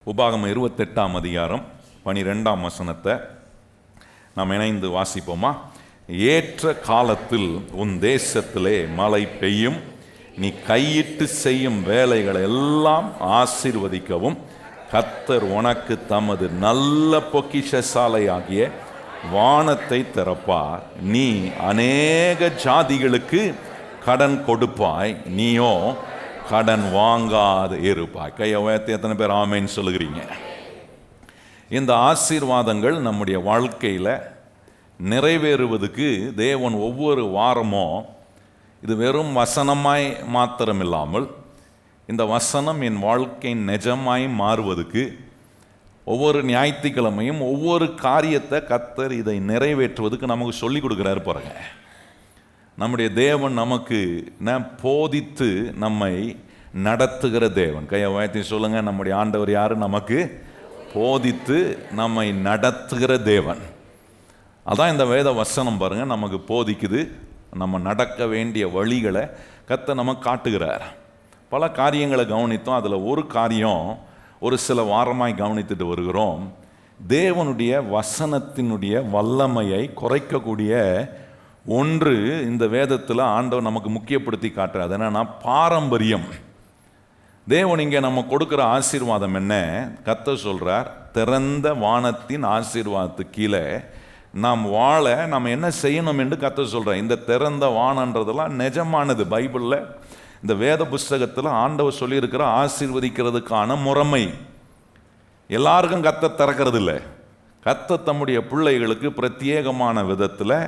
உபாகமம் 28ஆம் அதிகாரம் 12ஆம் வசனத்தை நாம் இணைந்து வாசிப்போமா? ஏற்ற காலத்தில் உன் தேசத்திலே மழை பெய்யும், நீ கையிட்டு செய்யும் வேலைகளை எல்லாம் ஆசீர்வதிக்கவும் கர்த்தர் உனக்கு தமது நல்ல பொக்கிஷசாலையாகிய வானத்தை திறப்பார். நீ அநேக ஜாதிகளுக்கு கடன் கொடுப்பாய், நீயோ கடன் வாங்காது இருப்பாய். கையை உயர்த்தி எத்தனை பேர் ஆமேன்னு சொல்லுகிறீங்க? இந்த ஆசீர்வாதங்கள் நம்முடைய வாழ்க்கையில் நிறைவேறுவதுக்கு தேவன் ஒவ்வொரு வாரமும் இது வெறும் வசனமாய் மாத்திரமில்லாமல் இந்த வசனம் என் வாழ்க்கையின் நிஜமாய் மாறுவதுக்கு ஒவ்வொரு ஞாயிற்றுக்கிழமையும் ஒவ்வொரு காரியத்தை கர்த்தர் இதை நிறைவேற்றுவதுக்கு நமக்கு சொல்லி கொடுக்குறாரு பாருங்க. நம்முடைய தேவன் நமக்கு போதித்து நம்மை நடத்துகிற தேவன். கையை உயர்த்தி சொல்லுங்க, நம்முடைய ஆண்டவர் யாரு? நமக்கு போதித்து நம்மை நடத்துகிற தேவன். அதான் இந்த வேத வசனம் பாருங்க, நமக்கு போதிக்குது. நம்ம நடக்க வேண்டிய வழிகளை கர்த்தர் நமக்கு காட்டுகிறார். பல காரியங்களை கவனித்தோம். அதில் ஒரு காரியம் ஒரு சில வாரமாய் கவனித்துட்டு வருகிறோம். தேவனுடைய வசனத்தினுடைய வல்லமையை குறைக்கக்கூடிய ஒன்று இந்த வேதத்தில் ஆண்டவர் நமக்கு முக்கியப்படுத்தி காட்டுறார். அது என்னன்னா பாரம்பரியம். தேவன் இங்கே நம்ம கொடுக்குற ஆசீர்வாதம் என்ன? கர்த்தர் சொல்றார், திறந்த வானத்தின் ஆசீர்வாதத்துக்கு கீழே நாம் வாழ நம்ம என்ன செய்யணும் என்று கர்த்தர் சொல்றார். இந்த திறந்த வானன்றதெல்லாம் நிஜமானது. பைபிளில் இந்த வேத புஸ்தகத்தில் ஆண்டவர் சொல்லியிருக்கிற ஆசீர்வதிக்கிறதுக்கான முறைமை. எல்லாருக்கும் கர்த்தர் திறக்கிறது இல்லை. கர்த்தர் தம்முடைய பிள்ளைகளுக்கு பிரத்யேகமான விதத்தில்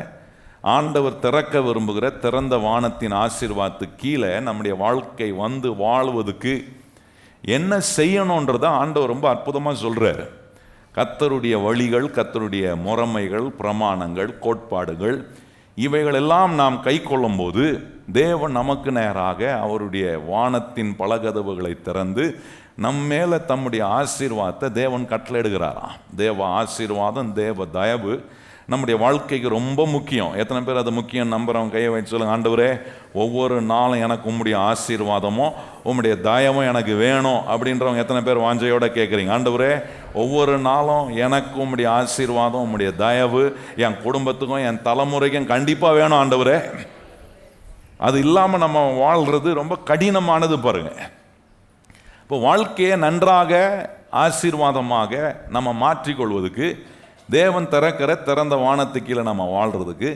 ஆண்டவர் திறக்க விரும்புகிற திறந்த வானத்தின் ஆசீர்வாதத்துக்கு கீழே நம்முடைய வாழ்க்கை வந்து வாழ்வதுக்கு என்ன செய்யணுன்றதை ஆண்டவர் ரொம்ப அற்புதமாக சொல்கிறார். கர்த்தருடைய வழிகள், கர்த்தருடைய முறைமைகள், பிரமாணங்கள், கோட்பாடுகள் இவைகளெல்லாம் நாம் கை கொள்ளும்போது தேவன் நமக்கு நேராக அவருடைய வானத்தின் பலகதவுகளை திறந்து நம் மேலே தம்முடைய ஆசீர்வாதத்தை தேவன் கட்டளையிடுகிறாராம். தேவ ஆசீர்வாதம், தேவ தயவு நம்முடைய வாழ்க்கைக்கு ரொம்ப முக்கியம். எத்தனை பேர் அது முக்கியம் நம்புறவங்க கையை வச்சு சொல்லுங்க, ஆண்டவரே ஒவ்வொரு நாளும் எனக்கு உம்முடைய ஆசீர்வாதமும் உம்முடைய தயவும் எனக்கு வேணும் அப்படின்றவங்க எத்தனை பேர் வாஞ்சையோட கேட்குறீங்க? ஆண்டவரே ஒவ்வொரு நாளும் எனக்கு உம்முடைய ஆசீர்வாதம் உம்முடைய தயவு என் குடும்பத்துக்கும் என் தலைமுறைக்கும் கண்டிப்பாக வேணும் ஆண்டவரே. அது இல்லாமல் நம்ம வாழ்கிறது ரொம்ப கடினமானது பாருங்க. இப்போ வாழ்க்கையை நன்றாக ஆசீர்வாதமாக நம்ம மாற்றிக்கொள்வதுக்கு தேவன் திறக்கிற திறந்த வானத்துக்கு கீழே நம்ம வாழ்கிறதுக்கு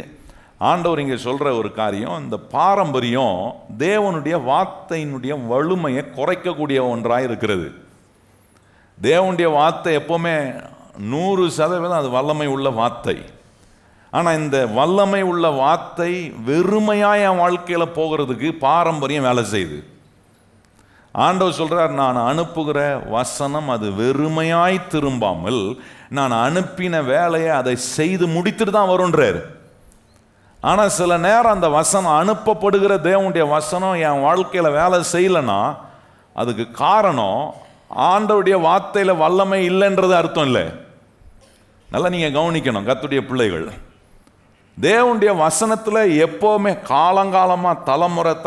ஆண்டவர் இங்கே சொல்கிற ஒரு காரியம், இந்த பாரம்பரியம் தேவனுடைய வார்த்தையினுடைய வலிமையை குறைக்கக்கூடிய ஒன்றாக இருக்கிறது. தேவனுடைய வார்த்தை எப்போவுமே 100% அது வல்லமை உள்ள வார்த்தை. ஆனால் இந்த வல்லமை உள்ள வார்த்தை வெறுமையாக என் வாழ்க்கையில் போகிறதுக்கு பாரம்பரியம் வேலை செய்யுது. ஆண்டவர் சொல்கிறார், நான் அனுப்புகிற வசனம் அது வெறுமையாய் திரும்பாமல் நான் அனுப்பின வேலையை அதை செய்து முடித்துட்டு தான் வருன்றார். ஆனால் சில நேரம் அந்த வசனம், அனுப்பப்படுகிற தேவனுடைய வசனம் என் வாழ்க்கையில் வேலை செய்யலைன்னா அதுக்கு காரணம் ஆண்டவருடைய வார்த்தையில் வல்லமை இல்லைன்றது அர்த்தம் இல்லை. நல்லா நீங்கள் கவனிக்கணும் கர்த்தருடைய பிள்ளைகள். தேவனுடைய வசனத்தில் எப்போவுமே காலங்காலமாக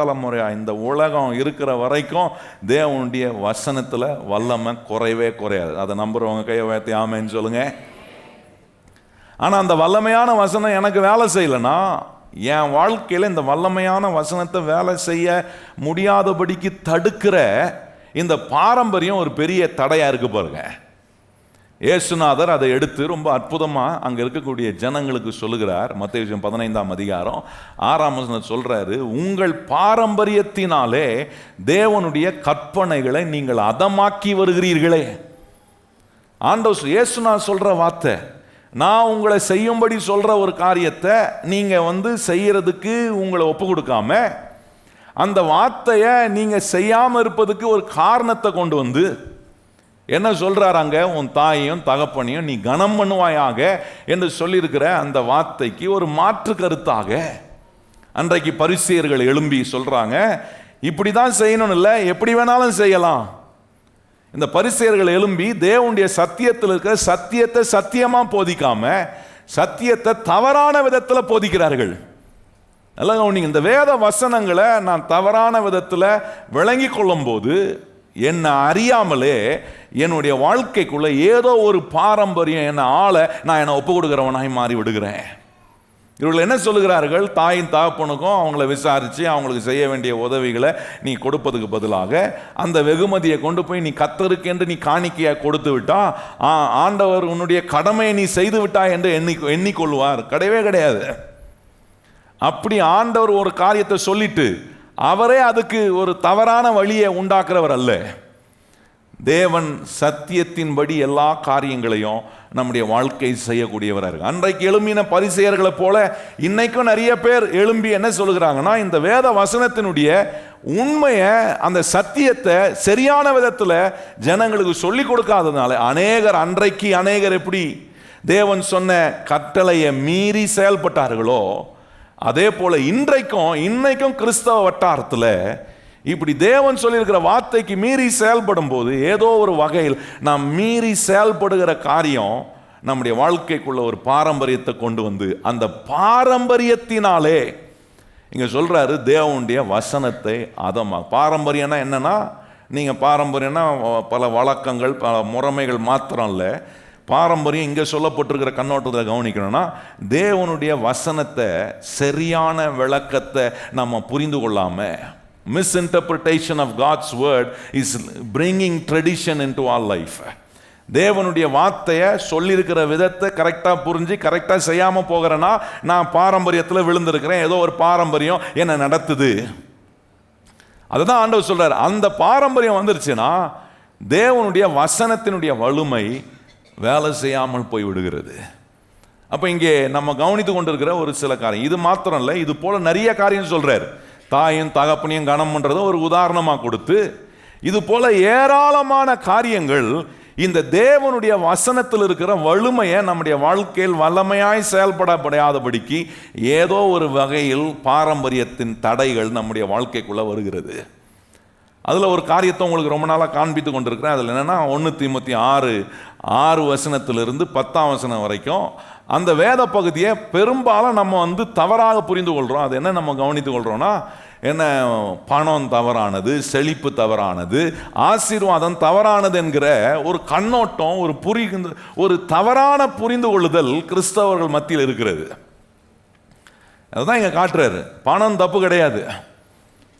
தலைமுறையாக இந்த உலகம் இருக்கிற வரைக்கும் தேவனுடைய வசனத்தில் வல்லமை குறையவே குறையாது. அதை நம்புறவங்க கையை உயர்த்தி ஆமேன்னு சொல்லுங்க. ஆனால் அந்த வல்லமையான வசனம் எனக்கு வேலை செய்யலைன்னா என் வாழ்க்கையில் இந்த வல்லமையான வசனத்தை வேலை செய்ய முடியாதபடிக்கு தடுக்கிற இந்த பாரம்பரியம் ஒரு பெரிய தடையாக இருக்கு பாருங்க. இயேசுநாதர் அதை எடுத்து ரொம்ப அற்புதமாக அங்கே இருக்கக்கூடிய ஜனங்களுக்கு சொல்லுகிறார். மத்தேயு 15ஆம் அதிகாரம் 6ஆம் வசனம் சொல்கிறாரு, உங்கள் பாரம்பரியத்தினாலே தேவனுடைய கற்பனைகளை நீங்கள் அதமாக்கி வருகிறீர்களே. ஆண்டவர் இயேசுநாதர் சொல்கிற வார்த்தை, நான் உங்களை செய்யும்படி சொல்கிற ஒரு காரியத்தை நீங்கள் செய்யறதுக்கு உங்களை ஒப்பு கொடுக்காம அந்த வார்த்தையை நீங்கள் செய்யாமல் இருப்பதுக்கு ஒரு காரணத்தை கொண்டு வந்து என்ன சொல்றாங்க, உன் தாயையும் தகப்பனையும் நீ கனம் பண்ணுவாயாக என்று சொல்லியிருக்கிற அந்த வார்த்தைக்கு ஒரு மாற்று கருத்தாக அன்றைக்கு பரிசேயர்கள் எழும்பி சொல்றாங்க, இப்படி தான் செய்யணும் இல்லை, எப்படி வேணாலும் செய்யலாம். இந்த பரிசேயர்கள் எழும்பி தேவனுடைய சத்தியத்தில் இருக்கிற சத்தியத்தை சத்தியமா போதிக்காம சத்தியத்தை தவறான விதத்தில் போதிக்கிறார்கள். நல்லா கவனிங்க, இந்த வேத வசனங்களை நான் தவறான விதத்தில் விளங்கி கொள்ளும் போது என்னை அறியாமலே என்னுடைய வாழ்க்கைக்குள்ள ஏதோ ஒரு பாரம்பரியம் நான் என்னை ஒப்பு கொடுக்கிறவனாய் மாறி விடுகிறேன். இவர்கள் என்ன சொல்லுகிறார்கள்? தாயின் தகப்பனுக்கும் அவங்கள விசாரித்து அவங்களுக்கு செய்ய வேண்டிய உதவிகளை நீ கொடுப்பதுக்கு பதிலாக அந்த வெகுமதியை கொண்டு போய் நீ கர்த்தருக்கு நீ காணிக்கையாக கொடுத்து விட்டா ஆண்டவர் உன்னுடைய கடமையை நீ செய்து விட்டா என்று எண்ணிக்கொள்வார். கிடையவே கிடையாது. அப்படி ஆண்டவர் ஒரு காரியத்தை சொல்லிட்டு அவரே அதுக்கு ஒரு தவறான வழியை உண்டாக்குறவர் அல்ல. தேவன் சத்தியத்தின்படி எல்லா காரியங்களையும் நம்முடைய வாழ்க்கை செய்யக்கூடியவராக இருக்கு. அன்றைக்கு எழும்பின பரிசேயர்களை போல இன்னைக்கும் நிறைய பேர் எழும்பி என்ன சொல்லுகிறாங்கன்னா, இந்த வேத வசனத்தினுடைய உண்மையை, அந்த சத்தியத்தை சரியான விதத்தில் ஜனங்களுக்கு சொல்லி கொடுக்காததுனால அநேகர் எப்படி தேவன் சொன்ன கட்டளையை மீறி செயல்பட்டார்களோ அதே போல இன்னைக்கும் கிறிஸ்தவ வட்டாரத்தில் இப்படி தேவன் சொல்லியிருக்கிற வார்த்தைக்கு மீறி செயல்படும் போது ஏதோ ஒரு வகையில் நாம் மீறி செயல்படுகிற காரியம் நம்முடைய வாழ்க்கைக்குள்ள ஒரு பாரம்பரியத்தை கொண்டு வந்து அந்த பாரம்பரியத்தினாலே இங்க சொல்றாரு தேவனுடைய வசனத்தை பாரம்பரியம்னா என்னன்னா, நீங்க பாரம்பரியம்னா பல வழக்கங்கள் பல முறைமைகள் மாத்திரம் இல்லை. பாரம்பரியம் இங்கே சொல்லப்பட்டிருக்கிற கண்ணோட்டத்தில் கவனிக்கணும்னா தேவனுடைய வசனத்தை சரியான விளக்கத்தை நம்ம புரிந்து கொள்ளாம misinterpretation of God's word is bringing tradition into our life. தேவனுடைய வார்த்தையை சொல்லியிருக்கிற விதத்தை கரெக்டாக புரிஞ்சு கரெக்டாக செய்யாமல் போகிறேன்னா நான் பாரம்பரியத்தில் விழுந்திருக்கிறேன், ஏதோ ஒரு பாரம்பரியம் என்னை நடத்துது. அதுதான் ஆண்டவர் சொல்றார். அந்த பாரம்பரியம் வந்துருச்சுன்னா தேவனுடைய வசனத்தினுடைய வலிமை வேலை செய்யாமல் போய் விடுகிறது. அப்போ இங்கே நம்ம கவனித்து கொண்டிருக்கிற ஒரு சில காரியம், இது மாத்திரம் இல்லை, இது போல நிறைய காரியம் சொல்றார். தாயும் தகப்பனையும் கனம் பண்றதை ஒரு உதாரணமாக கொடுத்து இது போல ஏராளமான காரியங்கள் இந்த தேவனுடைய வசனத்தில் இருக்கிற வலிமையை நம்முடைய வாழ்க்கையில் வல்லமையாய் செயல்படப்படாதபடிக்கு ஏதோ ஒரு வகையில் பாரம்பரியத்தின் தடைகள் நம்முடைய வாழ்க்கைக்குள்ள வருகிறது. அதில் ஒரு காரியத்தை உங்களுக்கு ரொம்ப நாளாக காண்பித்து கொண்டிருக்கிறேன். அதில் என்னென்னா 1 தீமோத்தேயு 6 வசனத்திலிருந்து 10ஆம் வசனம் வரைக்கும் அந்த வேத பகுதியை பெரும்பாலும் நம்ம தவறாக புரிந்து கொள்கிறோம். அது என்ன நம்ம கவனித்து கொள்கிறோன்னா, என்ன பணம் தவறானது, செழிப்பு தவறானது, ஆசீர்வாதம் தவறானது என்கிற ஒரு கண்ணோட்டம், ஒரு தவறான புரிந்து கொள்ளுதல் கிறிஸ்தவர்கள் மத்தியில் இருக்கிறது. அதுதான் இங்கே காட்டுறாரு. பணம் தப்பு கிடையாது.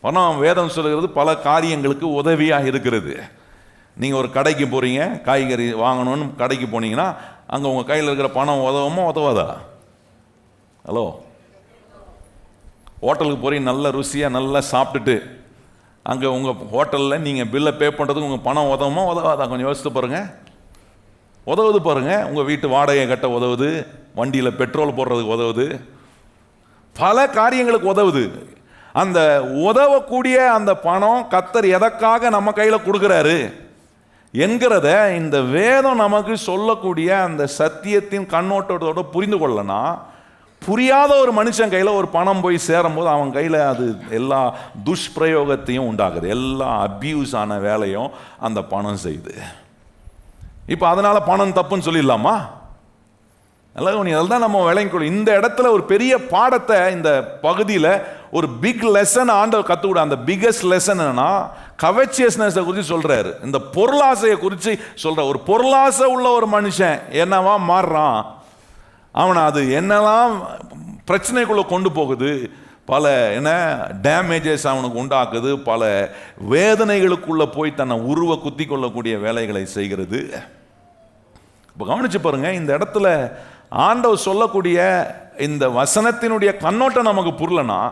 பணம் வேதம் சொல்லுகிறது பல காரியங்களுக்கு உதவியாக இருக்கிறது. நீங்கள் ஒரு கடைக்கு போகிறீங்க, காய்கறி வாங்கணும்னு கடைக்கு போனீங்கன்னா அங்கே உங்கள் கையில் இருக்கிற பணம் உதவாதா? ஹலோ, ஹோட்டலுக்கு போகிறீங்க, நல்ல ருசியாக நல்லா சாப்பிட்டுட்டு அங்கே உங்கள் ஹோட்டலில் நீங்கள் பில்லை பே பண்ணுறதுக்கு உங்கள் பணம் உதவாதா? கொஞ்சம் யோசித்து பாருங்கள். உதவுது பாருங்கள். உங்கள் வீட்டு வாடகை கட்ட உதவுது, வண்டியில் பெட்ரோல் போடுறதுக்கு உதவுது, பல காரியங்களுக்கு உதவுது. அந்த உதவக்கூடிய அந்த பணம் கர்த்தர் எதற்காக நம்ம கையில் கொடுக்குறாரு என்கிறத இந்த வேதம் நமக்கு சொல்லக்கூடிய அந்த சத்தியத்தின் கண்ணோட்டத்தோட புரிந்து கொள்ளனா, புரியாத ஒரு மனுஷன் கையில் ஒரு பணம் போய் சேரும் போது அவன் கையில் அது எல்லா துஷ்பிரயோகத்தையும் உண்டாகுது, எல்லா அபியூஸ் ஆன வேலையும் அந்த பணம் செய்யுது. இப்போ அதனால பணம் தப்புன்னு சொல்லிடலாமா? தான் நம்ம விளங்கிக்கொள்ளும். இந்த இடத்துல ஒரு பெரிய பாடத்தை இந்த பகுதியில் ஒரு பிக் லெசன் ஆண்டவர் கற்றுக்கூட. அந்த பிக்கஸ்ட் லெசன் என்னன்னா கவச்சியஸ்னஸை குறித்து சொல்றாரு, இந்த பொருளாசையை குறித்து சொல்ற. ஒரு பொருளாசை உள்ள ஒரு மனுஷன் என்னவா மாறுறான், அவனை அது என்னெல்லாம் பிரச்சனைக்குள்ள கொண்டு போகுது, பல டேமேஜஸ் அவனுக்கு உண்டாக்குது, பல வேதனைகளுக்குள்ள போய் தன்னை உருவ குத்தி கொள்ளக்கூடிய வேலைகளை செய்கிறது. இப்போ கவனிச்சு பாருங்க, இந்த இடத்துல ஆண்டவர் சொல்லக்கூடிய இந்த வசனத்தினுடைய கண்ணோட்டம் நமக்கு புரியலனா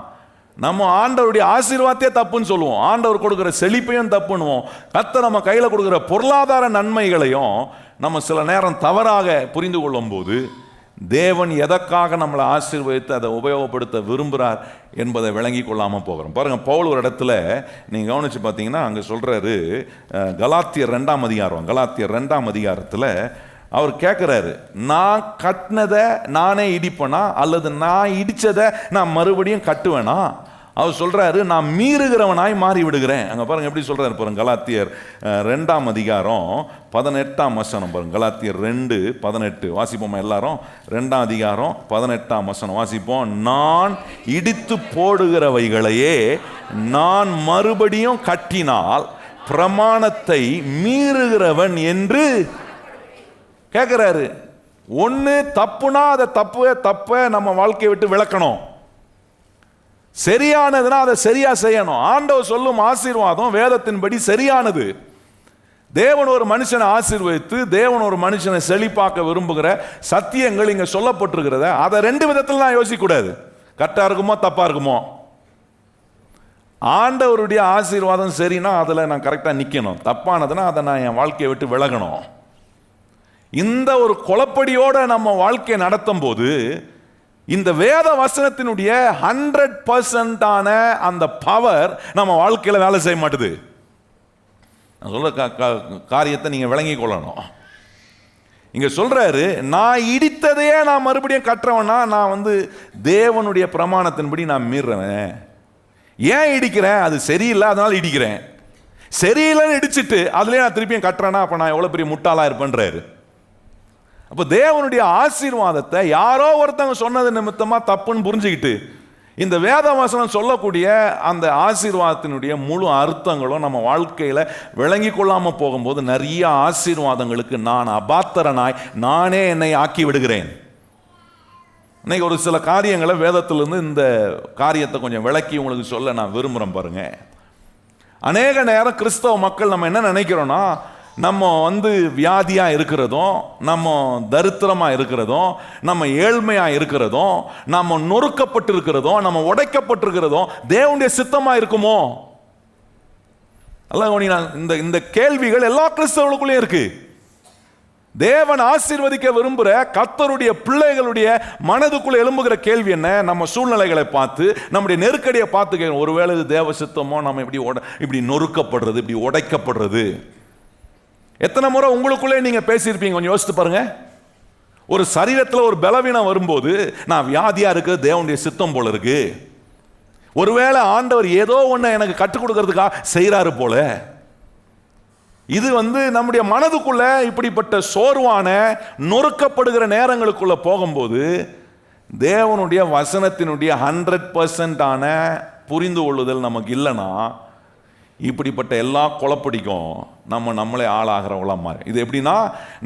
நம்ம ஆண்டவருடைய ஆசீர்வாதத்தையே தப்புன்னு சொல்லுவோம், ஆண்டவர் கொடுக்குற செழிப்பையும் தப்புன்னுவோம், கர்த்தர் நம்ம கையில் கொடுக்குற பொருளாதார நன்மைகளையும் நம்ம சில நேரம் தவறாக புரிந்து கொள்ளும் போது தேவன் எதற்காக நம்மளை ஆசீர்வதித்து அதை உபயோகப்படுத்த விரும்புகிறார் என்பதை விளங்கி கொள்ளாமல் போகிறோம். பாருங்கள், பவுல் ஒரு இடத்துல நீங்கள் கவனித்து பார்த்தீங்கன்னா அங்கே சொல்கிறாரு, கலாத்தியர் 2ஆம் அதிகாரத்தில் அவர் கேட்குறாரு, நான் கட்டினதை நானே இடிப்பேனா அல்லது நான் இடித்ததை நான் மறுபடியும் கட்டுவேனா? அவர் சொல்கிறாரு, நான் மீறுகிறவனாய் மாறி விடுகிறேன். அங்கே பாருங்கள் எப்படி சொல்கிறாரு பாருங்க, கலாத்தியர் 2ஆம் அதிகாரம் 18ஆம் வசனம் பாருங்க. கலாத்தியர் 2:18 வாசிப்போம் எல்லாரும். 2ஆம் அதிகாரம் 18ஆம் வசனம் வாசிப்போம். நான் இடித்து போடுகிறவைகளையே நான் மறுபடியும் கட்டினால் பிரமாணத்தை மீறுகிறவன் என்று கேட்கிறாரு. ஒண்ணு தப்புனா அதை தப்ப நம்ம வாழ்க்கையை விட்டு விளக்கணும். சரியானதுன்னா அதை சரியா செய்யணும். ஆண்டவர் சொல்லும் ஆசீர்வாதம் வேதத்தின்படி சரியானது. தேவன் ஒரு மனுஷனை ஆசீர்வதித்து தேவன் ஒரு மனுஷனை செழிப்பாக்க விரும்புகிற சத்தியங்கள் இங்க சொல்லப்பட்டிருக்கிறத அதை ரெண்டு விதத்தில் நான் யோசிக்க கூடாது. கரெக்டா இருக்குமோ தப்பா இருக்குமோ. ஆண்டவருடைய ஆசீர்வாதம் சரின்னா அதுல நான் கரெக்டா நிக்கணும். தப்பானதுன்னா அதை நான் என் வாழ்க்கையை விட்டு விலகணும். இந்த ஒரு குழப்படியோட நம்ம வாழ்க்கையை நடத்தும் போது இந்த வேத வசனத்தினுடைய 100% அந்த பவர் நம்ம வாழ்க்கையில வேலை செய்ய மாட்டுது. நான் சொல்ற காரியத்தை நீங்க விளங்கிக் கொள்ளணும். இங்க சொல்றாரு, நான் இடித்ததையே நான் மறுபடியும் கட்டுறவனா, நான் தேவனுடைய பிரமாணத்தின்படி நான் மீறுறவன். ஏன் இடிக்கிறேன்? அது சரியில்லை, அதனால இடிக்கிறேன். சரியில்லைன்னு இடிச்சிட்டு அதுலயே நான் திருப்பியும் கட்டுறேன்னா அப்ப நான் எவ்வளவு பெரிய முட்டாளா இருப்பேன்றாரு. அப்ப தேவனுடைய ஆசீர்வாதத்தை யாரோ ஒருத்தவங்க சொன்னது நிமித்தமா தப்புன்னு புரிஞ்சுக்கிட்டு இந்த வேத வசனம் சொல்லக்கூடிய அந்த ஆசீர்வாதத்தினுடைய முழு அர்த்தங்களும் நம்ம வாழ்க்கையில விளங்கி கொள்ளாம போகும்போது நிறைய ஆசீர்வாதங்களுக்கு நான் அபாத்திரனாய் நானே என்னை ஆக்கி விடுகிறேன். இன்னைக்கு ஒரு சில காரியங்களை வேதத்திலிருந்து இந்த காரியத்தை கொஞ்சம் விளக்கி உங்களுக்கு சொல்ல நான் விரும்புகிறேன். பாருங்க, அநேக நேரம் கிறிஸ்தவ மக்கள் நம்ம என்ன நினைக்கிறோம்னா, நம்ம வியாதியாக இருக்கிறதும், நம்ம தரித்திரமாக இருக்கிறதும், நம்ம ஏழ்மையாக இருக்கிறதும், நம்ம நொறுக்கப்பட்டு இருக்கிறதும், நம்ம உடைக்கப்பட்டிருக்கிறதும் தேவனுடைய சித்தமாக இருக்குமோ? அல்ல, இந்த கேள்விகள் எல்லா கிறிஸ்தவர்களுக்குள்ளேயும் இருக்கு. தேவன் ஆசீர்வதிக்க விரும்புகிற கர்த்தருடைய பிள்ளைகளுடைய மனதுக்குள்ள எழும்புகிற கேள்வி என்ன? நம்ம சூழ்நிலைகளை பார்த்து, நம்முடைய நெருக்கடியை பார்த்து, ஒருவேளை இது தேவ சித்தமோ? நம்ம இப்படி நொறுக்கப்படுறது, இப்படி உடைக்கப்படுறது. எத்தனை முறை உங்களுக்குள்ளே நீங்க பேசியிருப்பீங்க, கொஞ்சம் யோசித்து பாருங்க. ஒரு சரீரத்தில் ஒரு பலவீனம் வரும்போது, நான் வியாதியா இருக்கிறது தேவனுடைய சித்தம் போல இருக்கு, ஒருவேளை ஆண்டவர் ஏதோ ஒன்று எனக்கு கற்றுக் கொடுக்கறதுக்காக செய்யறாரு போல. இது நம்முடைய மனதுக்குள்ள இப்படிப்பட்ட சோர்வான நொறுக்கப்படுகிற நேரங்களுக்குள்ள போகும்போது தேவனுடைய வசனத்தினுடைய 100% புரிந்து கொள்ளுதல் நமக்கு இல்லைன்னா இப்படிப்பட்ட எல்லா குழப்படிக்கும் நம்மளே ஆளாகிறவங்களா மாறேன். இது எப்படின்னா,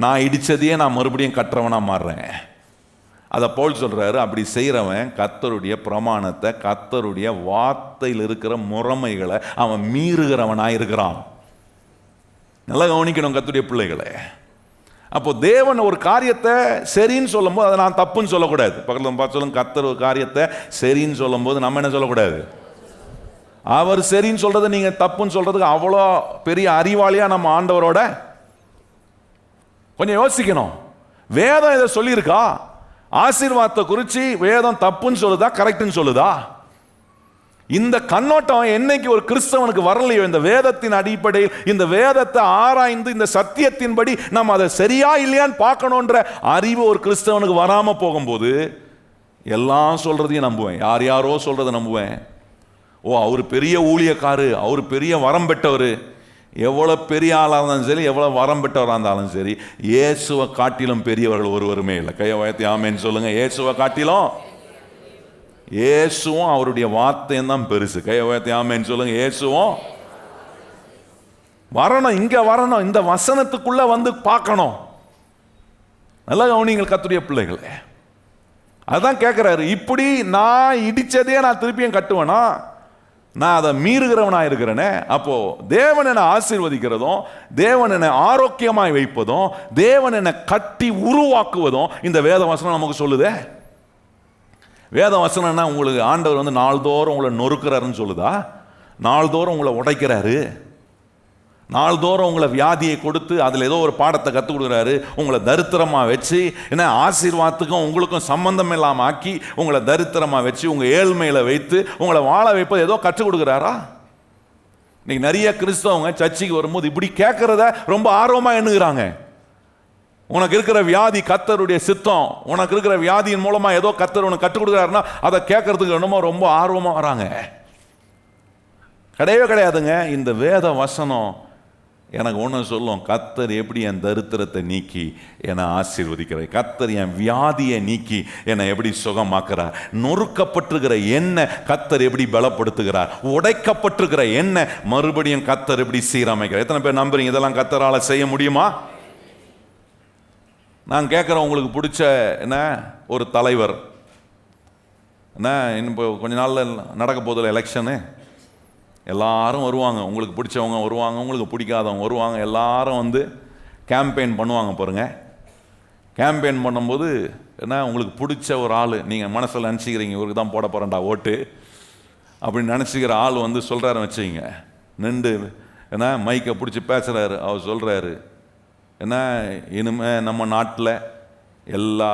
நான் இடிச்சதையே நான் மறுபடியும் கட்டுறவனா மாறுறேன். அதை பவுல் சொல்றாரு, அப்படி செய்யறவன் கர்த்தருடைய பிரமாணத்தை, கர்த்தருடைய வார்த்தையில் இருக்கிற முறைமைகளை அவன் மீறுகிறவனாக இருக்கிறான். நல்லா கவனிக்கணும் கர்த்தருடைய பிள்ளைகளை. அப்போ தேவன் ஒரு காரியத்தை சரின்னு சொல்லும் போது அதை நான் தப்புன்னு சொல்லக்கூடாது. பக்கத்தில் பார்த்து சொல்லுங்க, கர்த்தர் ஒரு காரியத்தை சரின்னு சொல்லும் போது நம்ம என்ன சொல்லக்கூடாது? அவர் சரின்னு சொல்றதை நீங்க தப்புன்னு சொல்றதுக்கு அவ்வளோ பெரிய அறிவாளியா நம்ம ஆண்டவரோட கொஞ்சம் யோசிக்கணும். வேதம் இதை சொல்லியிருக்கா? ஆசீர்வாதத்தை குறித்து வேதம் தப்புன்னு சொல்லுதா, கரெக்ட்னு சொல்லுதா? இந்த கண்ணோட்டம் என்னைக்கு ஒரு கிறிஸ்தவனுக்கு வரலையோ, இந்த வேதத்தின் அடிப்படையில் இந்த வேதத்தை ஆராய்ந்து இந்த சத்தியத்தின்படி நம்ம அதை சரியா இல்லையான்னு பார்க்கணுன்ற அறிவு ஒரு கிறிஸ்தவனுக்கு வராம போகும்போது எல்லாம் சொல்றதையும் நம்புவேன், யார் யாரோ சொல்றதை நம்புவேன். ஓ, அவர் பெரிய ஊழியக்காரு, அவர் பெரிய வரம் பெற்றவர், எவ்வளோ பெரிய ஆளாக இருந்தாலும் சரி, எவ்வளோ வரம் பெற்றவராக இருந்தாலும் சரி, இயேசுவை காட்டிலும் பெரியவர்கள் ஒருவருமே இல்லை. கையை உயர்த்தி ஆமென்னு சொல்லுங்க. இயேசுவை காட்டிலும், இயேசுவும் அவருடைய வார்த்தையும் தான் பெருசு. கையை உயர்த்தி ஆமென்னு சொல்லுங்க. இயேசுவும் வரணும், இங்க வரணும், இந்த வசனத்துக்குள்ள பார்க்கணும். நல்லா கவனிங்கள் கர்த்தருடைய பிள்ளைகளே. அதான் கேட்கிறாரு, இப்படி நான் இடிச்சதே நான் திருப்பியும் கட்டுவேனா? நான் அதை மீறுகிறவனா இருக்கிறேனே. அப்போ தேவன் என்னை ஆசீர்வதிக்கிறதும், தேவன் என்னை ஆரோக்கியமாய் வைப்பதும், தேவன் என்னை கட்டி உருவாக்குவதும் இந்த வேத வசனம் நமக்கு சொல்லுதே. வேத வசனம்னா உங்களுக்கு ஆண்டவர் நாள்தோறும் உங்களை நொறுக்கிறாருன்னு சொல்லுதா? நாள்தோறும் உங்களை உடைக்கிறாரு, நாள்தோறும் உங்களை வியாதியை கொடுத்து அதில் ஏதோ ஒரு பாடத்தை கற்றுக் கொடுக்குறாரு, உங்களை தரித்திரமாக வச்சு, ஏன்னா ஆசீர்வாதத்துக்கும் உங்களுக்கும் சம்பந்தம் இல்லாமல் ஆக்கி உங்களை தரித்திரமாக வச்சு உங்கள் ஏழ்மையில் வைத்து உங்களை வாழ வைப்பது ஏதோ கற்றுக் கொடுக்குறாரா? இன்னைக்கு நிறைய கிறிஸ்தவங்க சர்ச்சைக்கு வரும்போது இப்படி கேட்கறத ரொம்ப ஆர்வமாக எண்ணுகிறாங்க. உனக்கு இருக்கிற வியாதி கர்த்தருடைய சித்தம், உனக்கு இருக்கிற வியாதியின் மூலமாக ஏதோ கர்த்தர் உனக்கு கற்றுக் கொடுக்குறாருன்னா அதை கேட்கறதுக்கு என்னமோ ரொம்ப ஆர்வமாக வராங்க. கிடையவே கிடையாதுங்க. இந்த வேத வசனம் எனக்கு ஒன்று சொல்லும், கர்த்தர் எப்படி என் தரித்திரத்தை நீக்கி என்னை ஆசீர்வதிக்கிறார், கர்த்தர் என் வியாதியை நீக்கி என்னை எப்படி சுகமாக்குறார், நொறுக்கப்பட்டிருக்கிற என்ன கர்த்தர் எப்படி பலப்படுத்துகிறார், உடைக்கப்பட்டிருக்கிற என்ன மறுபடியும் கர்த்தர் எப்படி சீரமைக்கிறார். எத்தனை பேர் நம்புறீங்க இதெல்லாம் கர்த்தரால் செய்ய முடியுமா? நான் கேட்குறேன், உங்களுக்கு பிடிச்ச என்ன ஒரு தலைவர் என்ன, இப்போ கொஞ்ச நாளில் நடக்க போதில்லை எலெக்ஷனு, எல்லாரும் வருவாங்க, உங்களுக்கு பிடிச்சவங்க வருவாங்க, உங்களுக்கு பிடிக்காதவங்க வருவாங்க, எல்லாரும் வந்து கேம்பெயின் பண்ணுவாங்க பாருங்க. கேம்பெயின் பண்ணும்போது என்ன, உங்களுக்கு பிடிச்ச ஒரு ஆள் நீங்கள் மனசில் நினச்சிக்கிறீங்க, இவருக்கு தான் போட போகிறேன்டா ஓட்டு அப்படின்னு நினச்சிக்கிற ஆள் வந்து சொல்கிறாருன்னு வச்சுக்கிங்க, நின்று ஏன்னா மைக்கை பிடிச்சி பேசுகிறாரு. அவர் சொல்கிறாரு, ஏன்னா இனிமேல் நம்ம நாட்டில் எல்லா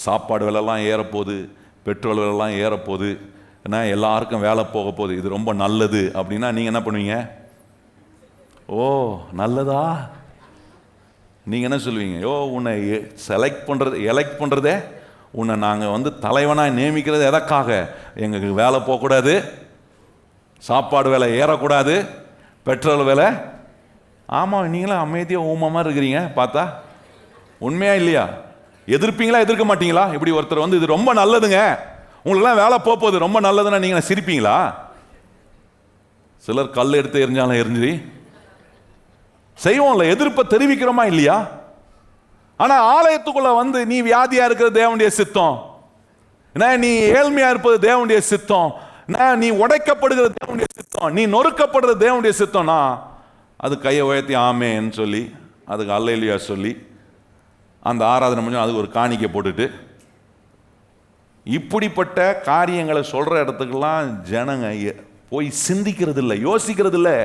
சாப்பாடு விலைலாம் ஏறப்போகுது, பெட்ரோல் விலைலாம் ஏறப்போகுது, ஏன்னா எல்லாருக்கும் வேலை போக போகுது, இது ரொம்ப நல்லது அப்படின்னா நீங்கள் என்ன பண்ணுவீங்க? ஓ நல்லதா? நீங்கள் என்ன சொல்லுவீங்க? யோ உன்னை எலெக்ட் பண்ணுறதே உன்னை நாங்கள் வந்து தலைவனாக நியமிக்கிறது எதற்காக? எங்களுக்கு வேலை போகக்கூடாது, சாப்பாடு விலை ஏறக்கூடாது, பெட்ரோல் விலை. ஆமாம், நீங்களாம் அமைதியாக ஊமமாக இருக்கிறீங்க பார்த்தா. உண்மையா இல்லையா? எதிர்ப்பீங்களா எதிர்க்க மாட்டீங்களா? இப்படி ஒருத்தர் வந்து இது ரொம்ப நல்லதுங்க, உங்களுக்குலாம் வேலை போகுது, ரொம்ப நல்லதுன்னா நீங்கள் சிரிப்பீங்களா? சிலர் கல் எடுத்து எரிஞ்சாலும் எரிஞ்சு செய்வோம்ல, எதிர்ப்பை தெரிவிக்கிறோமா இல்லையா? ஆனால் ஆலயத்துக்குள்ள வந்து நீ வியாதியா இருக்கிறது தேவனுடைய சித்தம், நீ ஏழ்மையா இருப்பது தேவனுடைய சித்தம், நீ உடைக்கப்படுகிறது தேவனுடைய சித்தம், நீ நொறுக்கப்படுறது தேவனுடைய சித்தம்னா அது கையை உயர்த்தி ஆமேன்னு சொல்லி அதுக்கு அல்லேலூயா சொல்லி அந்த ஆராதனை முடிஞ்சு அதுக்கு ஒரு காணிக்கை போட்டுட்டு இப்படிப்பட்ட காரியங்களை சொல்கிற இடத்துக்கெல்லாம் ஜனங்க போய் சிந்திக்கிறது இல்லை, யோசிக்கிறது இல்லை.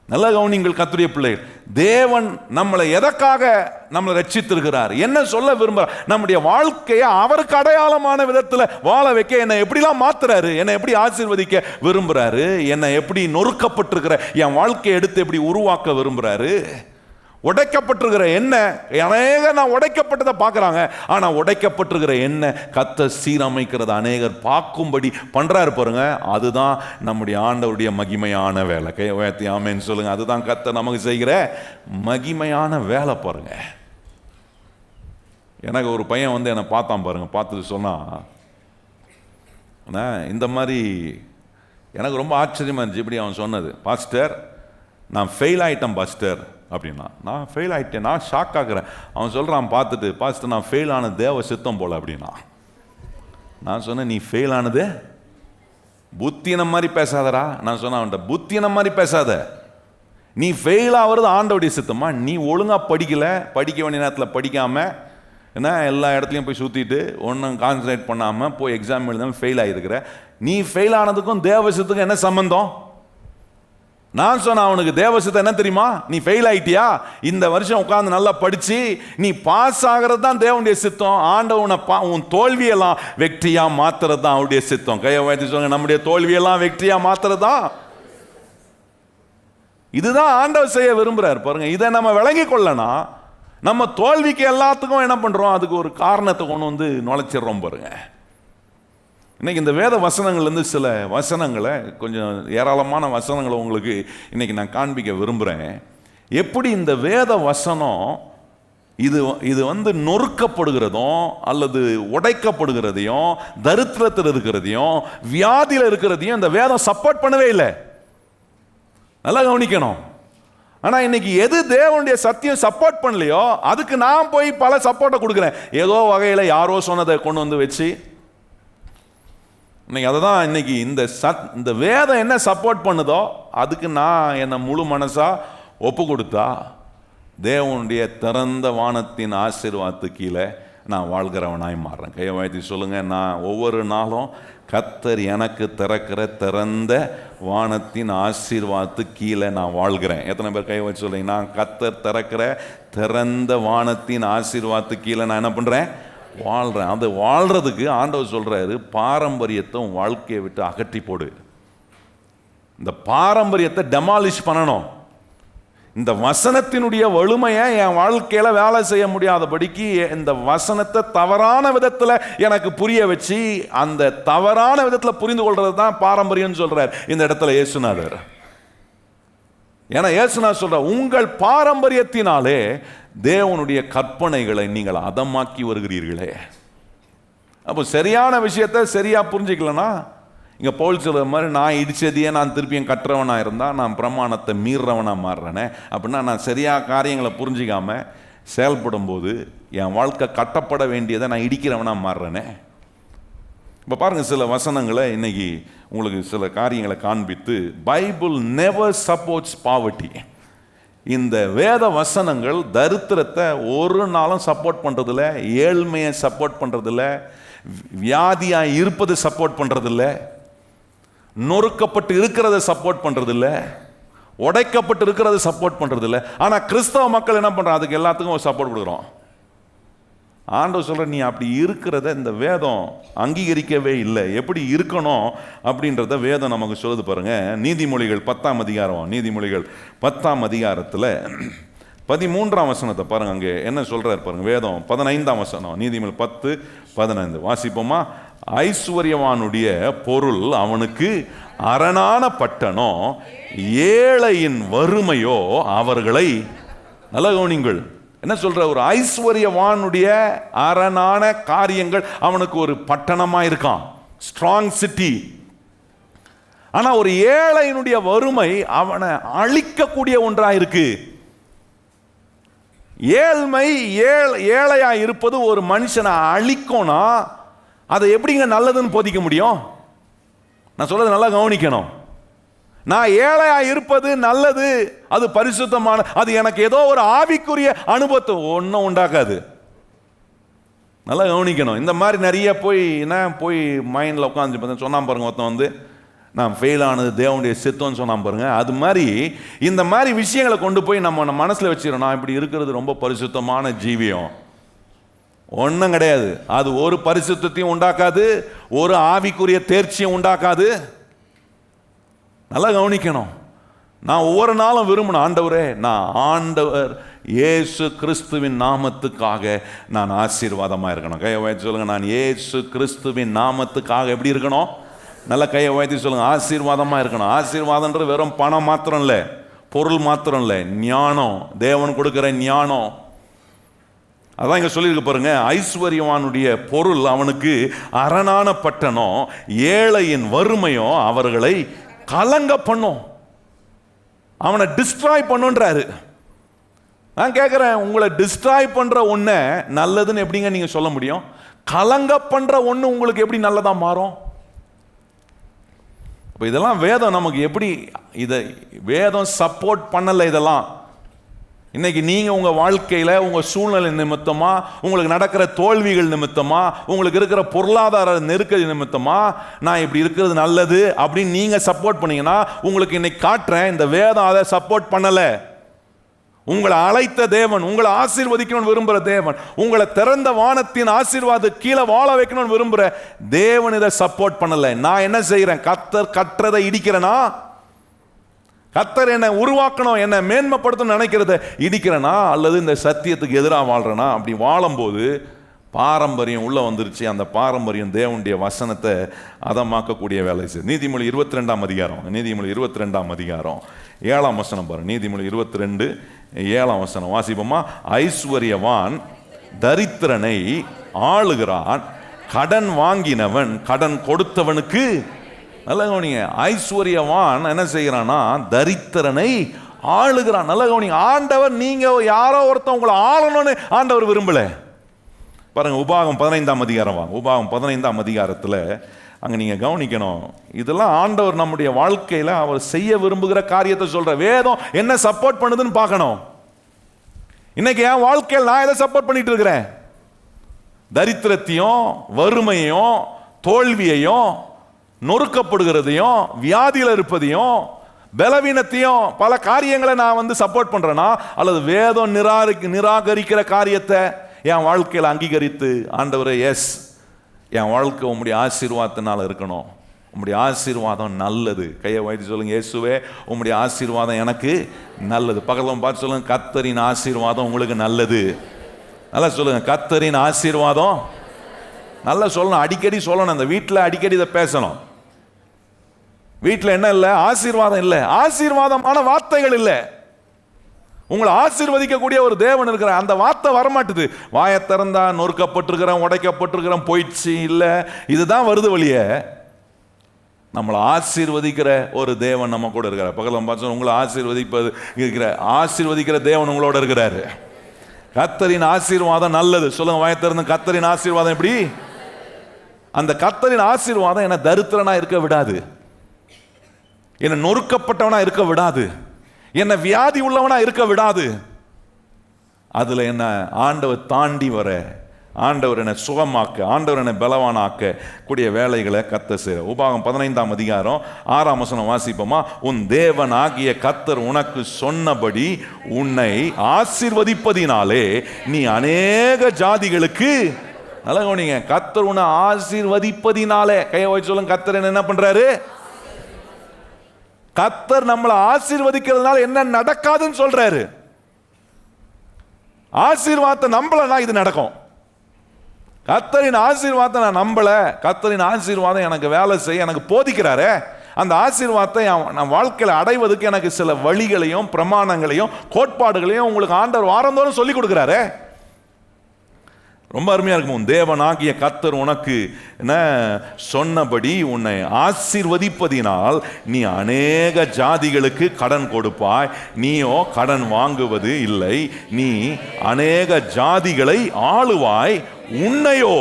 நல்ல கவனிங்கள் கர்த்தருடைய பிள்ளைகள், தேவன் நம்மளை எதற்காக நம்மளை ரட்சித்திருக்கிறார், என்ன சொல்ல விரும்புகிறார், நம்முடைய வாழ்க்கையை அவருக்கு அடையாளமான விதத்தில் வாழ வைக்க என்னை எப்படிலாம் மாத்துறாரு, என்னை எப்படி ஆசீர்வதிக்க விரும்புகிறாரு, என்னை எப்படி நொறுக்கப்பட்டிருக்கிற என் வாழ்க்கையை எடுத்து எப்படி உருவாக்க விரும்புகிறாரு. உடைக்கப்பட்டிருக்கிற என்ன அநேகர் நான் உடைக்கப்பட்டதை பார்க்குறாங்க, ஆனால் உடைக்கப்பட்டிருக்கிற என்ன கர்த்தர் சீரமைக்கிறத அநேகர் பார்க்கும்படி பண்ணுறாரு பாருங்க. அதுதான் நம்முடைய ஆண்டவருடைய மகிமையான வேலை. கையத்தி ஆமேன்னு சொல்லுங்க. அதுதான் கர்த்தர் நமக்கு செய்கிற மகிமையான வேலை பாருங்க. எனக்கு ஒரு பையன் வந்து என்னை பார்த்தான் பாருங்க, பார்த்துட்டு சொன்னான், இந்த மாதிரி எனக்கு ரொம்ப ஆச்சரியமாக இருந்துச்சு இப்படி அவன் சொன்னது. பாஸ்டர் நான் ஃபெயில் ஆகிட்டேன் பாஸ்டர் அப்படின்னா. நான் ஃபெயில் ஆகிட்டேன், நான் ஷாக் ஆகுறேன். அவன் சொல்கிறான் பார்த்துட்டு, பாஸ்டர் நான் ஃபெயில் ஆன தேவ சித்தம் போல அப்படின்னா. நான் சொன்னேன், நீ ஃபெயில் ஆனது புத்தின மாதிரி பேசாதடா. நான் சொன்னேன் அவன்கிட்ட, புத்தின மாதிரி பேசாத, நீ ஃபெயில் ஆகிறது ஆண்டவருடைய சித்தமா? நீ ஒழுங்காக படிக்கலை, படிக்க வேண்டிய நேரத்தில் படிக்காமல் ஏன்னா எல்லா இடத்துலையும் போய் சுற்றிட்டு ஒன்றும் கான்சன்ட்ரேட் பண்ணாமல் போய் எக்ஸாம் எழுதாமல் ஃபெயில் ஆகிருக்கிற. நீ ஃபெயில் ஆனதுக்கும் தேவசத்துக்கும் என்ன சம்பந்தம்? நான் சொன்ன அவனுக்கு தேவசத்தை என்ன தெரியுமா? நீ ஃபெயில் ஆயிட்டியா, இந்த வருஷம் உட்காந்து நல்லா படிச்சு நீ பாஸ் ஆகிறது தான் தேவனுடைய சித்தம். ஆண்டவனை உன் தோல்வியெல்லாம் வெற்றியா மாத்துறது தான் அவருடைய சித்தம். கையை உயர்த்தி சொல்லுங்க, நம்முடைய தோல்வியெல்லாம் வெற்றியா மாத்துறது தான். இதுதான் ஆண்டவர் செய்ய விரும்புறார் பாருங்க. இதை நம்ம விளங்கி கொள்ளனா நம்ம தோல்விக்கு எல்லாத்துக்கும் என்ன பண்றோம், அதுக்கு ஒரு காரணத்தை கொண்டு வந்து நுழைச்சிடுறோம் பாருங்க. இன்னைக்கு இந்த வேத வசனங்கள்லேருந்து சில வசனங்களை, கொஞ்சம் ஏராளமான வசனங்களை உங்களுக்கு இன்னைக்கு நான் காண்பிக்க விரும்புகிறேன். எப்படி இந்த வேத வசனம் இது வந்து நொறுக்கப்படுகிறதும் அல்லது உடைக்கப்படுகிறதையும் தரித்திரத்தில் இருக்கிறதையும் வியாதியில் இருக்கிறதையும் இந்த வேதம் சப்போர்ட் பண்ணவே இல்லை. நல்லா கவனிக்கணும். ஆனால் இன்னைக்கு எது தேவனுடைய சத்தியம் சப்போர்ட் பண்ணலையோ அதுக்கு நான் போய் பல சப்போர்ட்டை கொடுக்குறேன். ஏதோ வகையில் யாரோ சொன்னதை கொண்டு வந்து வச்சு இன்னைக்கு அதை தான் இன்னைக்கு இந்த வேதம் என்ன சப்போர்ட் பண்ணுதோ அதுக்கு நான் என்னை முழு மனசாக ஒப்பு கொடுத்தா தேவனுடைய திறந்த வானத்தின் ஆசீர்வாதத்து கீழே நான் வாழ்கிறவனாய் மாறுறேன். கையை வாழ்த்தி சொல்லுங்க, நான் ஒவ்வொரு நாளும் கர்த்தர் எனக்கு திறக்கிற திறந்த வானத்தின் ஆசீர்வாதத்து கீழே நான் வாழ்கிறேன். எத்தனை பேர் கையை வச்சு சொல்லுங்க, நான் கர்த்தர் திறக்கிற திறந்த வானத்தின் ஆசீர்வாதத்து கீழே நான் என்ன பண்ணுறேன், வாழ்கிறேன். அது வாழ்கிறதுக்கு ஆண்டவர் சொல்கிறாரு, பாரம்பரியத்தை உன் வாழ்க்கையை விட்டு அகற்றி போடு. இந்த பாரம்பரியத்தை டெமாலிஷ் பண்ணணும். இந்த வசனத்தினுடைய வலிமையை என் வாழ்க்கையில் வேலை செய்ய முடியாதபடிக்கு இந்த வசனத்தை தவறான விதத்தில் எனக்கு புரிய வச்சு அந்த தவறான விதத்தில் புரிந்து கொள்றது தான் பாரம்பரியம்னு சொல்கிறார் இந்த இடத்துல இயேசுநாதர். ஏன்னா இயேசுநாதர் சொல்ற, உங்கள் பாரம்பரியத்தினாலே தேவனுடைய கற்பனைகளை நீங்கள் அதமாக்கி வருகிறீர்களே. அப்போ சரியான விஷயத்தை சரியா புரிஞ்சுக்கலன்னா, இங்க பவுல் சொல்ற மாதிரி நான் இடிச்சதையே நான் திருப்பியும் கட்டுறவனா இருந்தா நான் பிரமாணத்தை மீறவனா மாறுறேனே. அப்படின்னா நான் சரியா காரியங்களை புரிஞ்சிக்காம செயல்படும் போது என் வாழ்க்கை கட்டப்பட வேண்டியதை நான் இடிக்கிறவனா மாறுறேனே. இப்போ பாருங்க, சில வசனங்களை இன்னைக்கு உங்களுக்கு சில காரியங்களை காண்பித்து, பைபிள் நெவர் சப்போர்ட்ஸ் பாவர்ட்டி. இந்த வேத வசனங்கள் தரித்திரத்தை ஒரு நாளும் சப்போர்ட் பண்றதில்ல, ஏழ்மையை சப்போர்ட் பண்றதில்ல, வியாதியா இருப்பது சப்போர்ட் பண்றதில்ல, நொறுக்கப்பட்டு இருக்கிறத சப்போர்ட் பண்றதில்ல, உடைக்கப்பட்டு இருக்கிறத சப்போர்ட் பண்றதில்ல. ஆனா கிறிஸ்தவ மக்கள் என்ன பண்றாங்க? அதுக்கு எல்லாத்துக்கும் ஒரு சப்போர்ட் கொடுக்குறோம். ஆண்டவர் சொல்ற, நீ அப்படி இருக்கிறத இந்த வேதம் அங்கீகரிக்கவே இல்லை. எப்படி இருக்கணும் அப்படின்றத வேதம் நமக்கு சொல்லுது பாருங்க. நீதிமொழிகள் 10ஆம் அதிகாரம், நீதிமொழிகள் 10ஆம் அதிகாரத்தில் 13ஆம் வசனத்தை பாருங்க. அங்கே என்ன சொல்றாரு பாருங்க. வேதம் 15ஆம் வசனம், நீதிமொழி 10:15 வாசிப்போமா? ஐஸ்வர்யவானுடைய பொருள் அவனுக்கு அரணான பட்டணம், ஏழையின் வறுமையோ அவர்களை. நல்ல கவனிங்கள், என்ன சொல்ற? ஒரு ஐஸ்வர்யவானுடைய அரணான காரியங்கள் அவனுக்கு ஒரு பட்டணமா இருக்கான், ஸ்ட்ராங் சிட்டி. ஆனா ஒரு ஏழையினுடைய வறுமை அவனை அழிக்கக்கூடிய ஒன்றா இருக்கு. ஏழ்மை, ஏழையா இருப்பது ஒரு மனுஷனை அழிக்கும்னா அதை எப்படிங்க நல்லதுன்னு போதிக்க முடியும்? நான் சொல்றது நல்லா கவனிக்கணும். நான் ஏழையா இருப்பது நல்லது, அது பரிசுத்தமான, அது எனக்கு ஏதோ ஒரு ஆவிக்குரிய அனுபவத்தை ஒன்றும் உண்டாக்காது. நல்லா கவனிக்கணும். இந்த மாதிரி நிறைய போய் மைண்டில் உட்காந்து சொன்னான் பாருங்க. ஒருத்தன் வந்து நான் ஃபெயில் ஆனது தேவனுடைய சித்தம்னு சொன்னான் பாருங்க. அது மாதிரி இந்த மாதிரி விஷயங்களை கொண்டு போய் நம்ம மனசில் வச்சிடறோம். நான் இப்படி இருக்கிறது ரொம்ப பரிசுத்தமான ஜீவியம். ஒன்றும் கிடையாது. அது ஒரு பரிசுத்தத்தையும் உண்டாக்காது, ஒரு ஆவிக்குரிய தேர்ச்சியும் உண்டாக்காது. நல்லா கவனிக்கணும். நான் ஒவ்வொரு நாளும் விரும்பணும், ஆண்டவரே, நான் ஆண்டவர் இயேசு கிறிஸ்துவின் நாமத்துக்காக நான் ஆசீர்வாதமாக இருக்கணும். கையை உயர்த்தி சொல்லுங்க, நான் இயேசு கிறிஸ்துவின் நாமத்துக்காக எப்படி இருக்கணும்? நல்ல கையை உயர்த்தி சொல்லுங்க, ஆசீர்வாதமாக இருக்கணும். ஆசீர்வாதம்ன்றது வெறும் பணம் மாத்திரம் இல்லை, பொருள் மாத்திரம் இல்லை, ஞானம், தேவன் கொடுக்கிற ஞானம். அதான் இங்க சொல்லியிருக்கு பாருங்க. ஐஸ்வர்யவானுடைய பொருள் அவனுக்கு அரணான பட்டணம், ஏழையின் வறுமையும் அவர்களை கலங்க பண்ணும், அவனை டிஸ்ட்ராய் பண்ணுன்றாரு. நான் கேட்கிறேன், உங்களை டிஸ்ட்ராய் பண்ற ஒண்ணு நல்லதுன்னு எப்படிங்க நீங்க சொல்ல முடியும்? கலங்க பண்ற ஒண்ணு உங்களுக்கு எப்படி நல்லதா மாறும்? இப்போ இதெல்லாம் வேதம் நமக்கு எப்படி, இதை வேதம் சப்போர்ட் பண்ணல. இதெல்லாம் இன்னைக்கு நீங்க உங்க வாழ்க்கையில உங்க சூழ்நிலை நிமித்தமா, உங்களுக்கு நடக்கிற தோல்விகள் நிமித்தமா, உங்களுக்கு இருக்கிற பொருளாதார நெருக்கடி நிமித்தமா நான் இப்படி இருக்கிறது நல்லது அப்படின்னு நீங்க சப்போர்ட் பண்ணீங்கன்னா, உங்களுக்கு இன்னைக்கு காட்டுறேன், இந்த வேதம் அதை சப்போர்ட் பண்ணல. உங்களை அழைத்த தேவன், உங்களை ஆசீர்வதிக்கணும்னு விரும்புகிற தேவன், உங்களை திறந்த வானத்தின் ஆசீர்வாத கீழே வாழ வைக்கணும்னு விரும்புகிற தேவன் இதை சப்போர்ட் பண்ணல. நான் என்ன செய்யறேன்? கர்த்தர் கற்றதை இடிக்கிறேனா? கர்த்தர் என்னை உருவாக்கணும், என்னை மேன்மைப்படுத்தணும்னு நினைக்கிறத இடிக்கிறேனா? அல்லது இந்த சத்தியத்துக்கு எதிராக வாழ்றேனா? அப்படி வாழும்போது பாரம்பரியம் உள்ள வந்துருச்சு. அந்த பாரம்பரியம் தேவனுடைய வசனத்தை அதமாக்கக்கூடிய வேலை செய்யுது. நீதிமொழி 22ஆம் அதிகாரம், நீதிமொழி 22ஆம் அதிகாரம் 7ஆம் வசனம் பாருங்க. நீதிமொழி 22 7ஆம் வசனம் வாசிப்போமா? ஐஸ்வர்யவான் தரித்திரனை ஆளுகிறான், கடன் வாங்கினவன் கடன் கொடுத்தவனுக்கு. நல்ல கவனிங்க, ஐஸ்வர்யவான் என்ன செய்கிறானா? தரித்திரனை ஆளுகிறான். நல்ல கவனிங்க, ஆண்டவர் நீங்க யாரோ ஒருத்தன் உங்களை ஆளணும்னு ஆண்டவர் விரும்பல. பாருங்க, உபாகம் 15ஆம் அதிகாரம் வாங்க. உபாகம் 15ஆம் அதிகாரத்தில் அங்கே நீங்கள் கவனிக்கணும். இதெல்லாம் ஆண்டவர் நம்முடைய வாழ்க்கையில் அவர் செய்ய விரும்புகிற காரியத்தை சொல்ற. வேதம் என்ன சப்போர்ட் பண்ணுதுன்னு பார்க்கணும். இன்னைக்கு என் வாழ்க்கையில் நான் எதை சப்போர்ட் பண்ணிட்டு இருக்கிறேன்? தரித்திரத்தையும், வறுமையையும், தோல்வியையும், நொறுக்கப்படுகிறதையும், வியாதியில் இருப்பதையும், பலவீனத்தையும், பல காரியங்களை நான் சப்போர்ட் பண்றேனா? அல்லது வேதம் நிராகரிக்கிற காரியத்தை என் வாழ்க்கையில் அங்கீகரித்து, ஆண்டவரே எஸ், என் வாழ்க்கை உம்முடைய ஆசீர்வாதத்தினால இருக்கணும், உம்முடைய ஆசீர்வாதம் நல்லது. கையை வைத்து சொல்லுங்க, இயேசுவே உம்முடைய ஆசீர்வாதம் எனக்கு நல்லது. பக்கத்தில் பார்த்து சொல்லுங்க, கர்த்தரின் ஆசீர்வாதம் உங்களுக்கு நல்லது. நல்லா சொல்லுங்க, கர்த்தரின் ஆசீர்வாதம். நல்லா சொல்லணும், அடிக்கடி சொல்லணும். அந்த வீட்டில் அடிக்கடி இதை பேசணும். வீட்டில் என்ன இல்லை? ஆசீர்வாதம் இல்லை, ஆசீர்வாதமான வார்த்தைகள் இல்லை. உங்களை ஆசீர்வதிக்கக்கூடிய ஒரு தேவன் இருக்கிற அந்த வார்த்தை வரமாட்டுது. வாயை திறந்தா நொறுக்கப்பட்டிருக்கிறேன், உடைக்கப்பட்டிருக்கிறேன், போயிடுச்சு, இல்லை இதுதான் வருது வழிய. நம்மளை ஆசீர்வதிக்கிற ஒரு தேவன் நம்ம கூட இருக்கிறார். பக்கத்தில் பார்த்து உங்களை ஆசீர்வதிக்கிற தேவன் உங்களோட இருக்கிறாரு. கர்த்தரின் ஆசீர்வாதம் நல்லது. சொல்லுங்க, வாயை திறந்து. கர்த்தரின் ஆசீர்வாதம் எப்படி? அந்த கர்த்தரின் ஆசீர்வாதம் என்னை தரித்திரனா இருக்க விடாது, என்னை நொறுக்கப்பட்டவனா இருக்க விடாது, என்னை வியாதி உள்ளவனா இருக்க விடாது. அதுல என்ன ஆண்டவர் தாண்டி வர, ஆண்டவர் என்னை சுகமாக்க, ஆண்டவர் என்னை பலவானாக்க கூடிய வேலைகளை கர்த்தர் செய்ய. உபாகம் 15ஆம் அதிகாரம் 6ஆம் வசனம் வாசிப்போமா? உன் தேவன் ஆகிய கர்த்தர் உனக்கு சொன்னபடி உன்னை ஆசீர்வதிப்பதினாலே நீ அநேக ஜாதிகளுக்கு. நல்லா கவனிங்க, கர்த்தர் உன்னை ஆசீர்வதிப்பதினாலே. கையை வச்சு சொல்லுங்க, கர்த்தர் என்ன பண்றாரு? கர்த்தர் நம்மளை ஆசீர்வதிக்கிறதுனால என்ன நடக்காதுன்னு சொல்றாரு. ஆசீர்வாதத்தை நம்பலனா இது நடக்கும். கர்த்தரின் ஆசீர்வாதத்தை நான் நம்பல, கர்த்தரின் ஆசீர்வாதம் எனக்கு வேலை செய்ய எனக்கு போதிக்கிறாரே, அந்த ஆசீர்வாதத்தை நான் வாழ்க்கையில் அடைவதற்கு எனக்கு சில வழிகளையும் பிரமாணங்களையும் கோட்பாடுகளையும் உங்களுக்கு ஆண்டவர் வாரந்தோறும் சொல்லி கொடுக்கிறாரே. ரொம்ப அருமையா இருக்கும். உன் தேவனாகிய கர்த்தர் உனக்கு என்ன சொன்னபடி உன்னை ஆசீர்வதிப்பதினால் நீ அநேக ஜாதிகளுக்கு கடன் கொடுப்பாய், நீயோ கடன் வாங்குவது இல்லை, நீ அநேக ஜாதிகளை ஆளுவாய், உன்னையோ.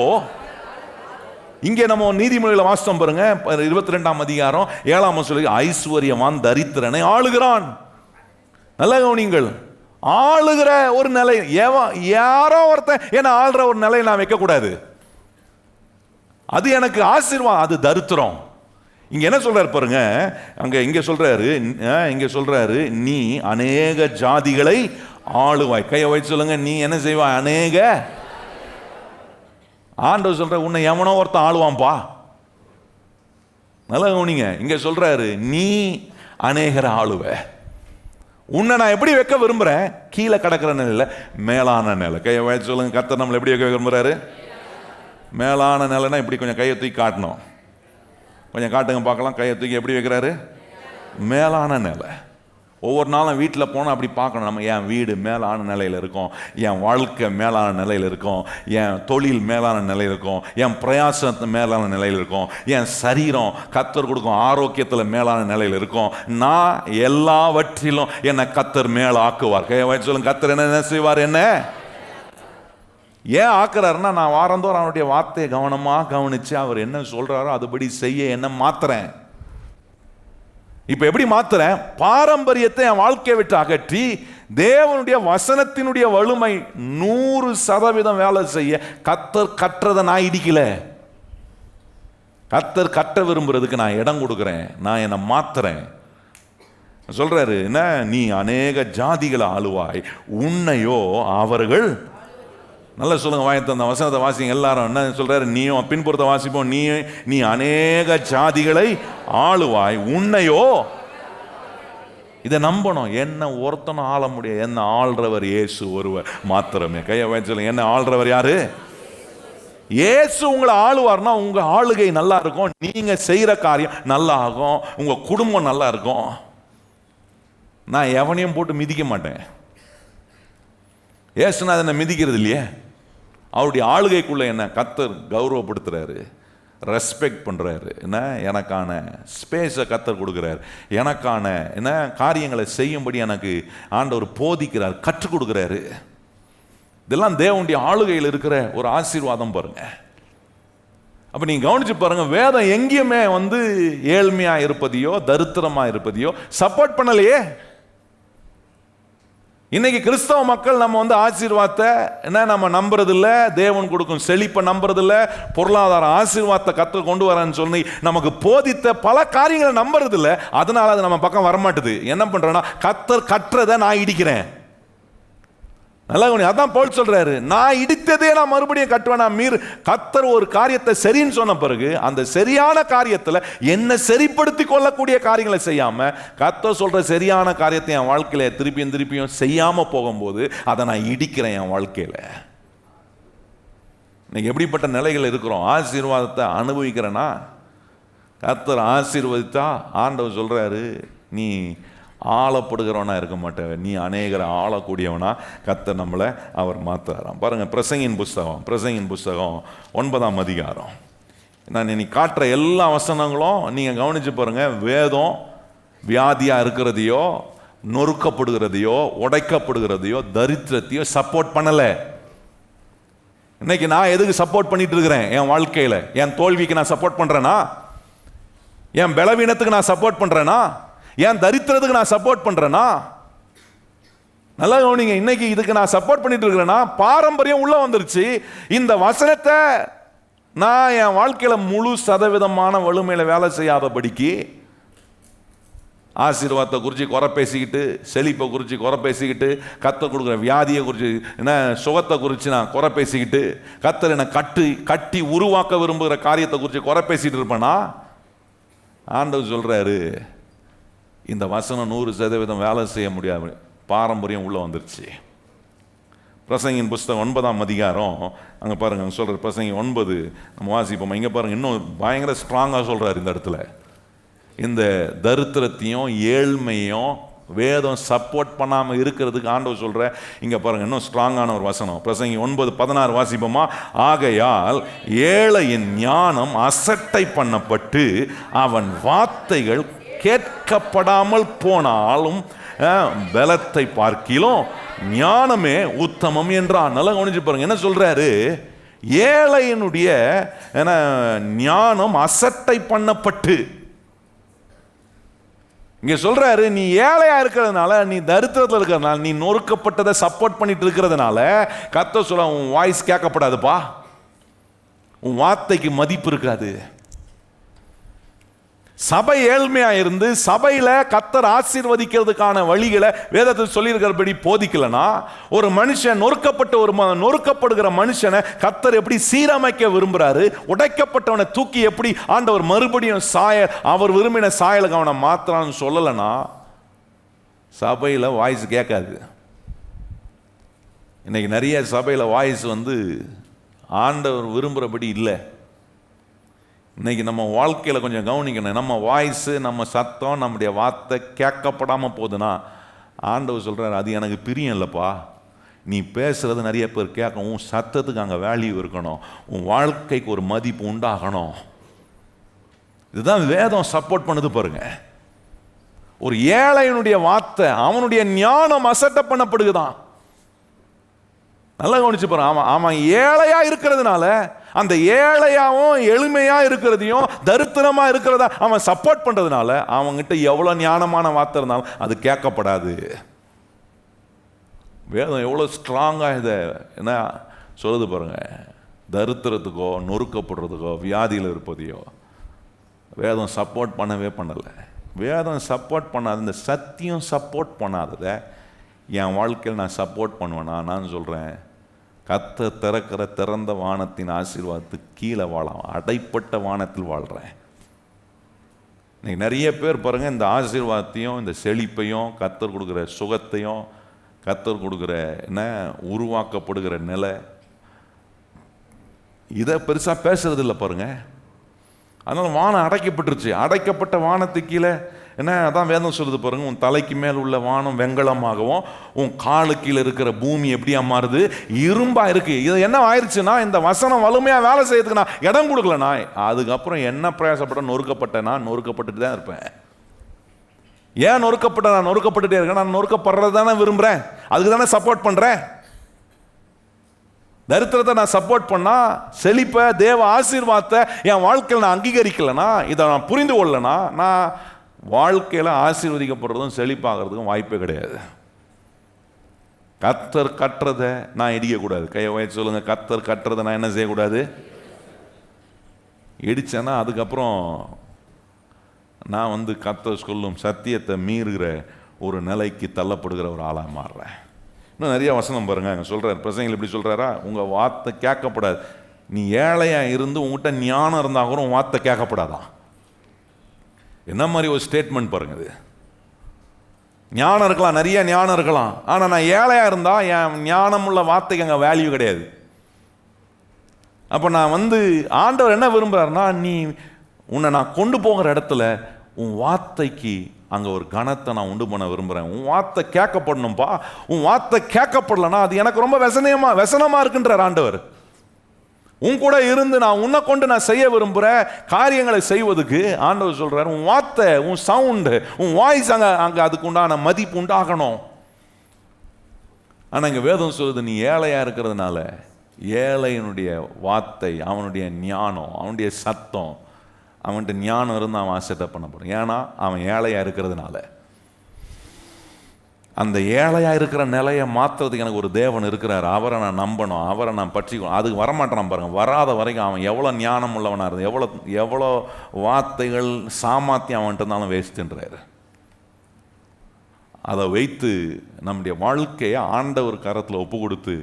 இங்கே நம்ம நீதிமொழிகளை வாசித்தோம் பாருங்க, 22ஆம் அதிகாரம் 7ஆம் வசனம், ஐஸ்வர்யவான் தரித்திரனை ஆளுகிறான். நல்ல கவனிங்கள், ஆளுகிற ஒரு நிலை, யாரோ ஒருத்தன் என்ன ஆளுற ஒரு நிலையை நான் வைக்கக்கூடாது. அது எனக்கு ஆசீர்வாதம், அது தரித்திரம். இங்க என்ன சொல்றாரு பாருங்க, இங்க சொல்றாரு நீ அநேக ஜாதிகளை ஆளுவாய். கையை வச்சு சொல்லுங்க, நீ என்ன செய்வாய்? அநேக. ஆண்டவர் சொல்ற உன்னை எவனோ ஒருத்தன் ஆளுவான்பா. நல்லா கவனிங்க, இங்க சொல்றாரு நீ அநேகரை ஆளுவ. உன்னை நான் எப்படி வைக்க விரும்புறேன்? கீழே கிடக்கிற நிலையில மேலான நிலை. கையை வச்சு சொல்லுங்க, கர்த்தர் நம்மளை எப்படி வைக்க விரும்புறாரு? மேலான நிலைனா இப்படி கொஞ்சம் கையை தூக்கி காட்டணும். கொஞ்சம் காட்டுங்க பார்க்கலாம். கையை தூக்கி எப்படி வைக்கிறாரு? மேலான நிலை. ஒவ்வொரு நாளும் வீட்டில் போனால் அப்படி பார்க்கணும், நம்ம என் வீடு மேலான நிலையில் இருக்கும், என் வாழ்க்கை மேலான நிலையில் இருக்கும், என் தொழில் மேலான நிலையில் இருக்கும், என் பிரயாசத்து மேலான நிலையில் இருக்கும், என் சரீரம் கர்த்தர் கொடுக்கும் ஆரோக்கியத்தில் மேலான நிலையில் இருக்கும். நான் எல்லாவற்றிலும் என்னை கர்த்தர் மேல ஆக்குவார். சொல்லுங்க, கர்த்தர் என்ன செய்வார்? என்ன ஏன் ஆக்குறாருன்னா, நான் வாரந்தோறும் அவனுடைய வார்த்தையை கவனமாக கவனித்து அவர் என்ன சொல்கிறாரோ அதுபடி செய்ய என்ன மாத்துறேன். இப்ப எப்படி மாத்துறேன்? பாரம்பரியத்தை என் வாழ்க்கையை விட்டு அகற்றி தேவனுடைய வசனத்தினுடைய வலிமை 100% வேலை செய்ய கர்த்தர் கற்றதை நான் இடிக்கல. கர்த்தர் கற்ற விரும்புறதுக்கு நான் இடம் கொடுக்கிறேன், நான் என்னை மாத்துறேன். சொல்றாரு என்ன, நீ அநேக ஜாதிகளை ஆளுவாய், உன்னையோ அவர்கள். நல்லா சொல்லுங்க, வாயத்தை அந்த வசனத்தை வாசிங்க எல்லாரும். என்ன சொல்றாரு? நீயும் பின்புறத்தை வாசிப்போம். நீ அநேக ஜாதிகளை ஆளுவாய், உன்னையோ. இதை நம்பணும். என்ன ஒருத்தனும் ஆள முடியாது, என்ன ஆள்றவர் இயேசு ஒருவர் மாத்திரமே. கையை வாய்ச்சல, என்ன ஆள்றவர் யாரு? இயேசு உங்களை ஆளுவார்னா உங்க ஆளுகை நல்லா இருக்கும், நீங்க செய்யற காரியம் நல்லா ஆகும், உங்க குடும்பம் நல்லா இருக்கும். நான் எவனையும் போட்டு மிதிக்க மாட்டேன். ஏசுனா அதை மிதிக்கிறது இல்லையே. அவருடைய ஆளுகைக்குள்ள என்ன கர்த்தர் கௌரவப்படுத்துறாரு, ரெஸ்பெக்ட் பண்றாரு. என்ன எனக்கான ஸ்பேஸை கர்த்தர் கொடுக்குறாரு, எனக்கான என்ன காரியங்களை செய்யும்படி எனக்கு ஆண்டவர் போதிக்கிறார், கற்றுக் கொடுக்குறாரு. இதெல்லாம் தேவனுடைய ஆளுகையில் இருக்கிற ஒரு ஆசீர்வாதம் பாருங்க. அப்ப நீங்க கவனிச்சு பாருங்க, வேதம் எங்கேயுமே ஏழ்மையா இருப்பதையோ தரித்திரமா இருப்பதையோ சப்போர்ட் பண்ணலையே. இன்னைக்கு கிறிஸ்தவ மக்கள் நம்ம ஆசீர்வாதத்தை என்ன நம்ம நம்புறது இல்லை, தேவன் கொடுக்கும் செழிப்பை நம்புறது இல்லை, பொருளாதார ஆசீர்வாதத்தை கர்த்தர் கொண்டு வரேன்னு சொல்லி நமக்கு போதித்த பல காரியங்களை நம்புறது இல்லை. அதனால அது நம்ம பக்கம் வரமாட்டுது. என்ன பண்றேன்னா, கர்த்தர் கற்றதை நான் இடிக்கிறேன். நல்லா அதான் பவுல் சொல்றாரு, நான் இடித்ததே நான் மறுபடியும் கட்டுவேன். நான் கர்த்தர் ஒரு காரியத்தை சரின்னு சொன்ன பிறகு அந்த சரியான காரியத்தில் என்ன சரிப்படுத்தி கொள்ளக்கூடிய காரியங்களை செய்யாம கர்த்தர் சொல்ற சரியான காரியத்தை என் வாழ்க்கையில திருப்பியும் செய்யாம போகும்போது அதை நான் இடிக்கிறேன் என் வாழ்க்கையில. இன்னைக்கு எப்படிப்பட்ட நிலைகள் இருக்கிறோம்? ஆசீர்வாதத்தை அனுபவிக்கிறேன்னா கர்த்தர் ஆசீர்வதித்தா ஆண்டவர் சொல்கிறாரு, நீ ஆளப்படுகிறவனா இருக்க மாட்டேன், நீ அநேகரை ஆளக்கூடியவனா கர்த்தர் நம்மளை அவர் மாற்றுறாராம். பாருங்கள், பிரசங்கின் புஸ்தகம் 9ஆம் அதிகாரம். நான் இன்னைக்கு காட்டுற எல்லா வசனங்களும் நீங்கள் கவனித்து பாருங்கள். வேதம் வியாதியாக இருக்கிறதையோ, நொறுக்கப்படுகிறதையோ, உடைக்கப்படுகிறதையோ, தரித்திரத்தையோ சப்போர்ட் பண்ணலை. இன்னைக்கு நான் எதுக்கு சப்போர்ட் பண்ணிட்டு இருக்கிறேன்? என் வாழ்க்கையில் என் தோல்விக்கு நான் சப்போர்ட் பண்ணுறேனா? என் பலவீனத்துக்கு நான் சப்போர்ட் பண்ணுறேனா? என் தரித்திரத்துக்கு நான் சப்போர்ட் பண்ணுறேனா? நல்லா கவனிங்க. இன்னைக்கு இதுக்கு நான் சப்போர்ட் பண்ணிட்டு இருக்கிறேன்னா பாரம்பரியம் உள்ள வந்துருச்சு. இந்த வசனத்தை நான் என் வாழ்க்கையில் முழு சதவீதமான வலிமையில வேலை செய்யாதபடிக்கு ஆசீர்வாதத்தை குறித்து குறை பேசிக்கிட்டு, செழிப்பை குறித்து குறை பேசிக்கிட்டு, கர்த்தர் கொடுக்குற வியாதியை குறித்து என்ன சுகத்தை குறித்து நான் குறை பேசிக்கிட்டு, கர்த்தர் என்னை கட்டி உருவாக்க விரும்புகிற காரியத்தை குறித்து குறை பேசிகிட்டு இருப்பேனா? ஆண்டவர் சொல்கிறாரு, இந்த வசனம் 100% வேலை செய்ய முடியாது, பாரம்பரியம் உள்ளே வந்துருச்சு. பிரசங்கின் புஸ்தகம் 9ஆம் அதிகாரம் அங்கே பாருங்கள், அங்கே சொல்கிற பிரசங்கி 9 நம்ம வாசிப்போம். இங்கே பாருங்கள், இன்னும் பயங்கர ஸ்ட்ராங்காக சொல்கிறார் இந்த இடத்துல. இந்த தரித்திரத்தையும் ஏழ்மையும் வேதம் சப்போர்ட் பண்ணாமல் இருக்கிறதுக்கு ஆண்டவர் சொல்கிற இங்கே பாருங்கள், இன்னும் ஸ்ட்ராங்கான ஒரு வசனம். பிரசங்கி 9:16 வாசிப்போமா? ஆகையால் ஏழையின் ஞானம் அசட்டை பண்ணப்பட்டு அவன் வார்த்தைகள் கேட்கப்படாமல் போனாலும் பலத்தை பார்க்கிலும் ஞானமே உத்தமம் என்றான். நல்லா கவனிச்சு பாருங்க, என்ன சொல்றாரு? ஏழையினுடைய ஞானம் அசட்டை பண்ணப்பட்டு. இங்க சொல்றாரு, நீ ஏழையா இருக்கிறதுனால, நீ தரித்திரத்தில் இருக்கிறதுனால, நீ நொறுக்கப்பட்டதை சப்போர்ட் பண்ணிட்டு இருக்கிறதுனால கர்த்தர் சொல்ல, உன் வாய்ஸ் கேட்கப்படாதுப்பா, உன் வார்த்தைக்கு மதிப்பு இருக்காது. சபை ஏழ்மையா இருந்து சபையில கர்த்தர் ஆசீர்வதிக்கிறதுக்கான வழிகளை வேதத்தில் சொல்லியிருக்கிறபடி போதிக்கலனா, ஒரு மனுஷன் நொறுக்கப்படுகிற மனுஷனை கர்த்தர் எப்படி சீரமைக்க விரும்புறாரு, உடைக்கப்பட்டவனை தூக்கி எப்படி ஆண்டவர் மறுபடியும் அவர் விரும்பின சாயலுக்கு அவனை மாத்திரான்னு சொல்லலைன்னா சபையில வாய்ஸ் கேட்காது. இன்னைக்கு நிறைய சபையில வாய்ஸ் ஆண்டவர் விரும்புகிறபடி இல்லை. இன்னைக்கு நம்ம வாழ்க்கையில் கொஞ்சம் கவனிக்கணும். நம்ம வாய்ஸு, நம்ம சத்தம், நம்முடைய வார்த்தை கேட்கப்படாமல் போகுதுன்னா ஆண்டவர் சொல்கிறார், அது எனக்கு பிரியம் இல்லைப்பா. நீ பேசுகிறது நிறைய பேர் கேட்கணும். உன் சத்தத்துக்கு அங்கே வேல்யூ இருக்கணும், உன் வாழ்க்கைக்கு ஒரு மதிப்பு உண்டாகணும். இதுதான் வேதம் சப்போர்ட் பண்ணுது பாருங்க. ஒரு ஏழையினுடைய வார்த்தை, அவனுடைய ஞானம் அசட்டை பண்ணப்படுகுதான். நல்லா கவனிச்சு பாருங்க. அவன் ஏழையா இருக்கிறதுனால அந்த ஏழையாவும் எளிமையா இருக்கிறதையும் தரித்திரமா இருக்கிறதா அவன் சப்போர்ட் பண்றதுனால அவன்கிட்ட எவ்வளவு ஞானமான வார்த்தை இருந்தாலும் அது கேட்கப்படாது. வேதம் எவ்வளவு ஸ்ட்ராங்கா இதை என்ன சொல்லுது பாருங்க. தரித்திரத்துக்கோ நொறுக்கப்படுறதுக்கோ வியாதியில் இருப்பதையோ வேதம் சப்போர்ட் பண்ணவே பண்ணலை. வேதம் சப்போர்ட் பண்ணாத, இந்த சத்தியம் சப்போர்ட் பண்ணாததை என் வாழ்க்கையில் நான் சப்போர்ட் பண்ணுவேனா? நான் சொல்கிறேன், கர்த்தர் திறக்கிற திறந்த வானத்தின் ஆசீர்வாதத்துக்கு கீழே வாழலாம், அடைப்பட்ட வானத்தில் வாழ்கிறேன். இன்னைக்கு நிறைய பேர் பாருங்கள், இந்த ஆசீர்வாதத்தையும் இந்த செழிப்பையும் கர்த்தர் கொடுக்குற சுகத்தையும் கர்த்தர் கொடுக்குற உருவாக்கப்படுகிற நிலை இதை பெருசாக பேசுறது இல்லை பாருங்க. அதனால் வானம் அடைக்கப்பட்டுருச்சு. அடைக்கப்பட்ட வானத்துக்கு கீழே அதான் வேதம் சொல்லுது பாருங்க, உன் தலைக்கு மேல் உள்ள வானம் வெண்கலமாகவும் உன் காலு கீழே இருக்கிற பூமி எப்படியா மாறுது? இரும்பா இருக்கு. இது என்ன ஆயிடுச்சுன்னா, இந்த வசனம் வலிமையா வேலை செய்யறதுக்கு நான் இடம் கொடுக்கலனா அதுக்கப்புறம் என்ன பிரயாசப்பட்ட நொறுக்கப்பட்டேன்னா நொறுக்கப்பட்டுட்டு தான் இருப்பேன். ஏன் நொறுக்கப்பட்ட? நான் நொறுக்கப்பட்டுட்டே இருக்கேன். நான் நொறுக்கப்படுறது தானே விரும்புறேன், அதுக்கு தானே சப்போர்ட் பண்றேன். தரித்திரத்தை நான் சப்போர்ட் பண்ணா, செழிப்பை தேவ ஆசீர்வாதத்தை என் வாழ்க்கையில் நான் அங்கீகரிக்கலனா, இதை நான் புரிந்து கொள்ளனா, நான் வாழ்க்கையில் ஆசீர்வதிக்கப்படுறதும் செழிப்பாகிறதுக்கும் வாய்ப்பே கிடையாது. கர்த்தர் கட்டுறதை நான் இடிக்கக்கூடாது. கையை வயசு சொல்லுங்க, கர்த்தர் கட்டுறதை நான் என்ன செய்யக்கூடாது? இடிச்சேன்னா அதுக்கப்புறம் நான் கர்த்தர் சொல்லும் சத்தியத்தை மீறுகிற ஒரு நிலைக்கு தள்ளப்படுகிற ஒரு ஆளாக மாறுறேன். இன்னும் நிறைய வசனம் பாருங்க, அங்கே சொல்கிறார் பிரசங்கில் இப்படி சொல்கிறாரா, உங்கள் வார்த்தை கேட்கப்படாது. நீ ஏழையாக இருந்து உங்கள்கிட்ட ஞானம் இருந்தால் கூட உன் வார்த்தை கேட்கப்படாதான். என்ன மாதிரி ஒரு ஸ்டேட்மெண்ட் பாருங்க. இது ஞானம் இருக்கலாம், நிறைய ஞானம் இருக்கலாம், ஆனால் நான் ஏழையாக இருந்தால் என் ஞானம் உள்ள வார்த்தைக்கு அங்கே வேல்யூ கிடையாது. அப்போ நான் ஆண்டவர் என்ன விரும்புகிறாருன்னா, நீ உன்னை நான் கொண்டு போகிற இடத்துல உன் வார்த்தைக்கு அங்கே ஒரு கனத்தை நான் உண்டு பண்ண விரும்புகிறேன். உன் வார்த்தை கேட்கப்படணும்பா. உன் வார்த்தை கேட்கப்படலன்னா அது எனக்கு ரொம்ப व्यसனமாக இருக்குன்றார் ஆண்டவர். உன் கூட இருந்து நான் உன்னை கொண்டு நான் செய்ய விரும்புகிற காரியங்களை செய்வதுக்கு ஆண்டவர் சொல்கிறார், உன் வார்த்தை, உன் சவுண்டு, உன் வாய்ஸ் அங்கே அதுக்கு உண்டான மதிப்பு உண்டாகணும். ஆனால் இங்கே வேதம் சொல்லுது, நீ ஏழையாக இருக்கிறதுனால ஏழையினுடைய வார்த்தை, அவனுடைய ஞானம், அவனுடைய சத்தம், அவன்கிட்ட ஞானம் இருந்து அவன் அசெட்டப் பண்ண போகிறான். ஏன்னா அவன் ஏழையாக இருக்கிறதுனால. அந்த ஏழையாக இருக்கிற நிலையை மாற்றுறதுக்கு எனக்கு ஒரு தேவன் இருக்கிறார், அவரை நான் நம்பணும், அவரை நான் பற்றிக்கணும். அதுக்கு வரமாட்டான் பாருங்கள். வராத வரைக்கும் அவன் எவ்வளோ ஞானம் உள்ளவனாக இருந்து எவ்வளோ வார்த்தைகள் சாமர்த்தியம் அவன்கிட்ட இருந்தாலும் வேஸ்ட்டுன்றாரு. அதை வைத்து நம்முடைய வாழ்க்கையை ஆண்டவர் கரத்தில் ஒப்பு கொடுத்து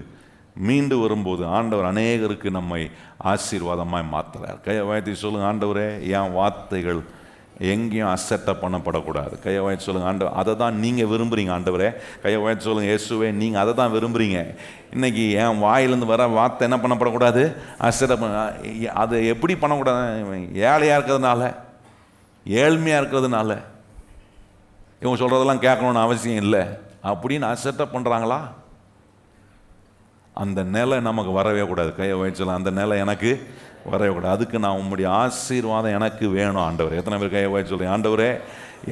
மீண்டு வரும்போது ஆண்டவர் அநேகருக்கு நம்மை ஆசீர்வாதமாய் மாற்றுறார். கையை வாழ்த்தி சொல்லுங்கள், ஆண்டவரே என் வார்த்தைகள் எங்கேயும் அசெட்டப் பண்ணப்படக்கூடாது. கையை வாய்ச்சி சொல்லுங்கள், ஆண்டவர் அதை தான் நீங்கள் விரும்புகிறீங்க. ஆண்டவரே கையை வாய்ச்சி சொல்லுங்கள், இயேசுவே நீங்கள் அதை தான் விரும்புகிறீங்க. இன்றைக்கி என் வாயிலேருந்து வர வார்த்தை என்ன பண்ணப்படக்கூடாது? அசெட்டப் அது எப்படி பண்ணக்கூடாது? ஏழையாக இருக்கிறதுனால, ஏழ்மையாக இருக்கிறதுனால இவங்க சொல்கிறதெல்லாம் கேட்கணுன்னு அவசியம் இல்லை அப்படின்னு அசெட்டப் பண்ணுறாங்களா? அந்த நிலை நமக்கு வரவே கூடாது. கையை வாய்ச்சலாம், அந்த நிலை எனக்கு வரவே கூடாது. அதுக்கு நான் உம்முடைய ஆசீர்வாதம் எனக்கு வேணும் ஆண்டவர். எத்தனை பேர் கையை வாய்ச்சி சொல்கிறேன், ஆண்டவரே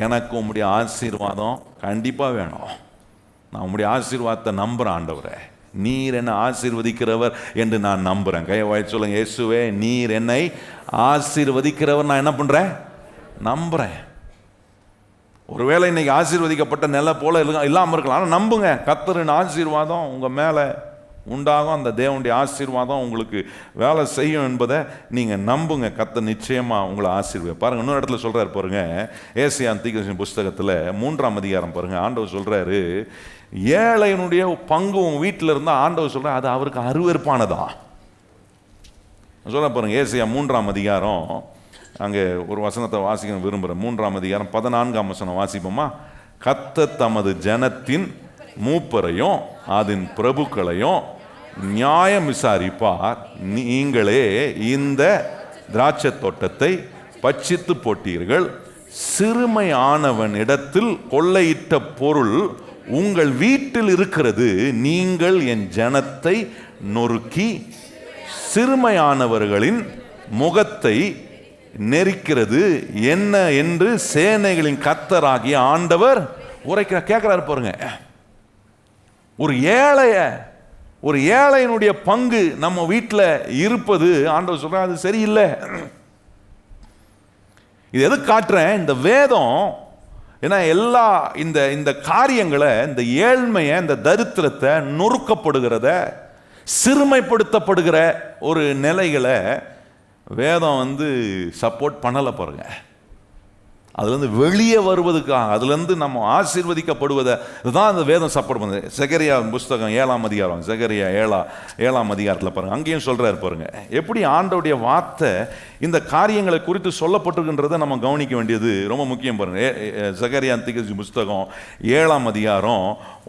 எனக்கு உம்முடைய ஆசீர்வாதம் கண்டிப்பாக வேணும். நான் உம்முடைய ஆசீர்வாதத்தை நம்புகிறேன் ஆண்டவரே. நீர் என்னை ஆசீர்வதிக்கிறவர் என்று நான் நம்புகிறேன். கையை வாய்ச்சி சொல்லுங்க, இயேசுவே நீர் என்னை ஆசீர்வதிக்கிறவர் நான் என்ன பண்ணுறேன்? நம்புகிறேன். ஒருவேளை இன்னைக்கு ஆசீர்வதிக்கப்பட்ட நிலை போல இல்லாமல் இருக்கலாம், ஆனால் நம்புங்க, கர்த்தரின் ஆசீர்வாதம் உங்கள் மேலே உண்டாகும். அந்த தேவனுடைய ஆசீர்வாதம் உங்களுக்கு வேலை செய்யும் என்பதை நீங்கள் நம்புங்க. கர்த்தர் நிச்சயமாக உங்களை ஆசீர்வாதம். பாருங்கள், இன்னொரு இடத்துல சொல்கிறார் பாருங்க, ஏசாயா தீர்க்கதரிசன புஸ்தகத்தில் 3ஆம் அதிகாரம் பாருங்கள். ஆண்டவர் சொல்கிறாரு, ஏழையினுடைய பங்கு உங்கள் வீட்டில் இருந்தால் ஆண்டவர் சொல்கிறார் அது அவருக்கு அருவருப்பானதான். சொல்ல பாருங்கள், ஏசாயா 3ஆம் அதிகாரம், அங்கே ஒரு வசனத்தை வாசிக்க விரும்புகிறேன். 3ஆம் அதிகாரம் 14ஆம் வசனம் வாசிப்போமா? கர்த்தர் தமது ஜனத்தின் மூப்பரையும் அதன் பிரபுக்களையும் நியாயம் விசாரிப்பார். நீங்களே இந்த திராட்சை தோட்டத்தை பட்சித்து போட்டீர்கள், சிறுமையானவன் இடத்தில் கொள்ளையிட்ட பொருள் உங்கள் வீட்டில் இருக்கிறது. நீங்கள் என் ஜனத்தை நொறுக்கி சிறுமையானவர்களின் முகத்தை நெரிக்கிறது என்ன என்று சேனைகளின் கர்த்தராகிய ஆண்டவர் உரைக்கிறார். கேட்கிறாரு பாருங்க, ஒரு ஏழையினுடைய பங்கு நம்ம வீட்டில் இருப்பது ஆண்டவர் சொல்ற அது சரியில்லை. இது எது காட்டுறேன்? இந்த வேதம் ஏன்னா எல்லா இந்த காரியங்களை, இந்த ஏழ்மையை, இந்த தரித்திரத்தை, நொறுக்கப்படுகிறத, சிறுமைப்படுத்தப்படுகிற ஒரு நிலைகளை வேதம் சப்போர்ட் பண்ணலை பாருங்க. அதுலேருந்து வெளியே வருவதுக்காக, அதுலேருந்து நம்ம ஆசீர்வதிக்கப்படுவதை தான் அந்த வேதம் சப்போர்ட் பண்ணுது. செகரியா புஸ்தகம் 7ஆம் அதிகாரம், செகரியா 7ஆம் அதிகாரத்தில் பாருங்கள், அங்கேயும் சொல்கிறார் பாருங்க, எப்படி ஆண்டவருடைய வார்த்தை இந்த காரியங்களை குறித்து சொல்லப்பட்டிருக்கின்றதை நம்ம கவனிக்க வேண்டியது ரொம்ப முக்கியம் பாருங்க. செகரியா தீர்க்கதரிசன புஸ்தகம் 7ஆம் அதிகாரம்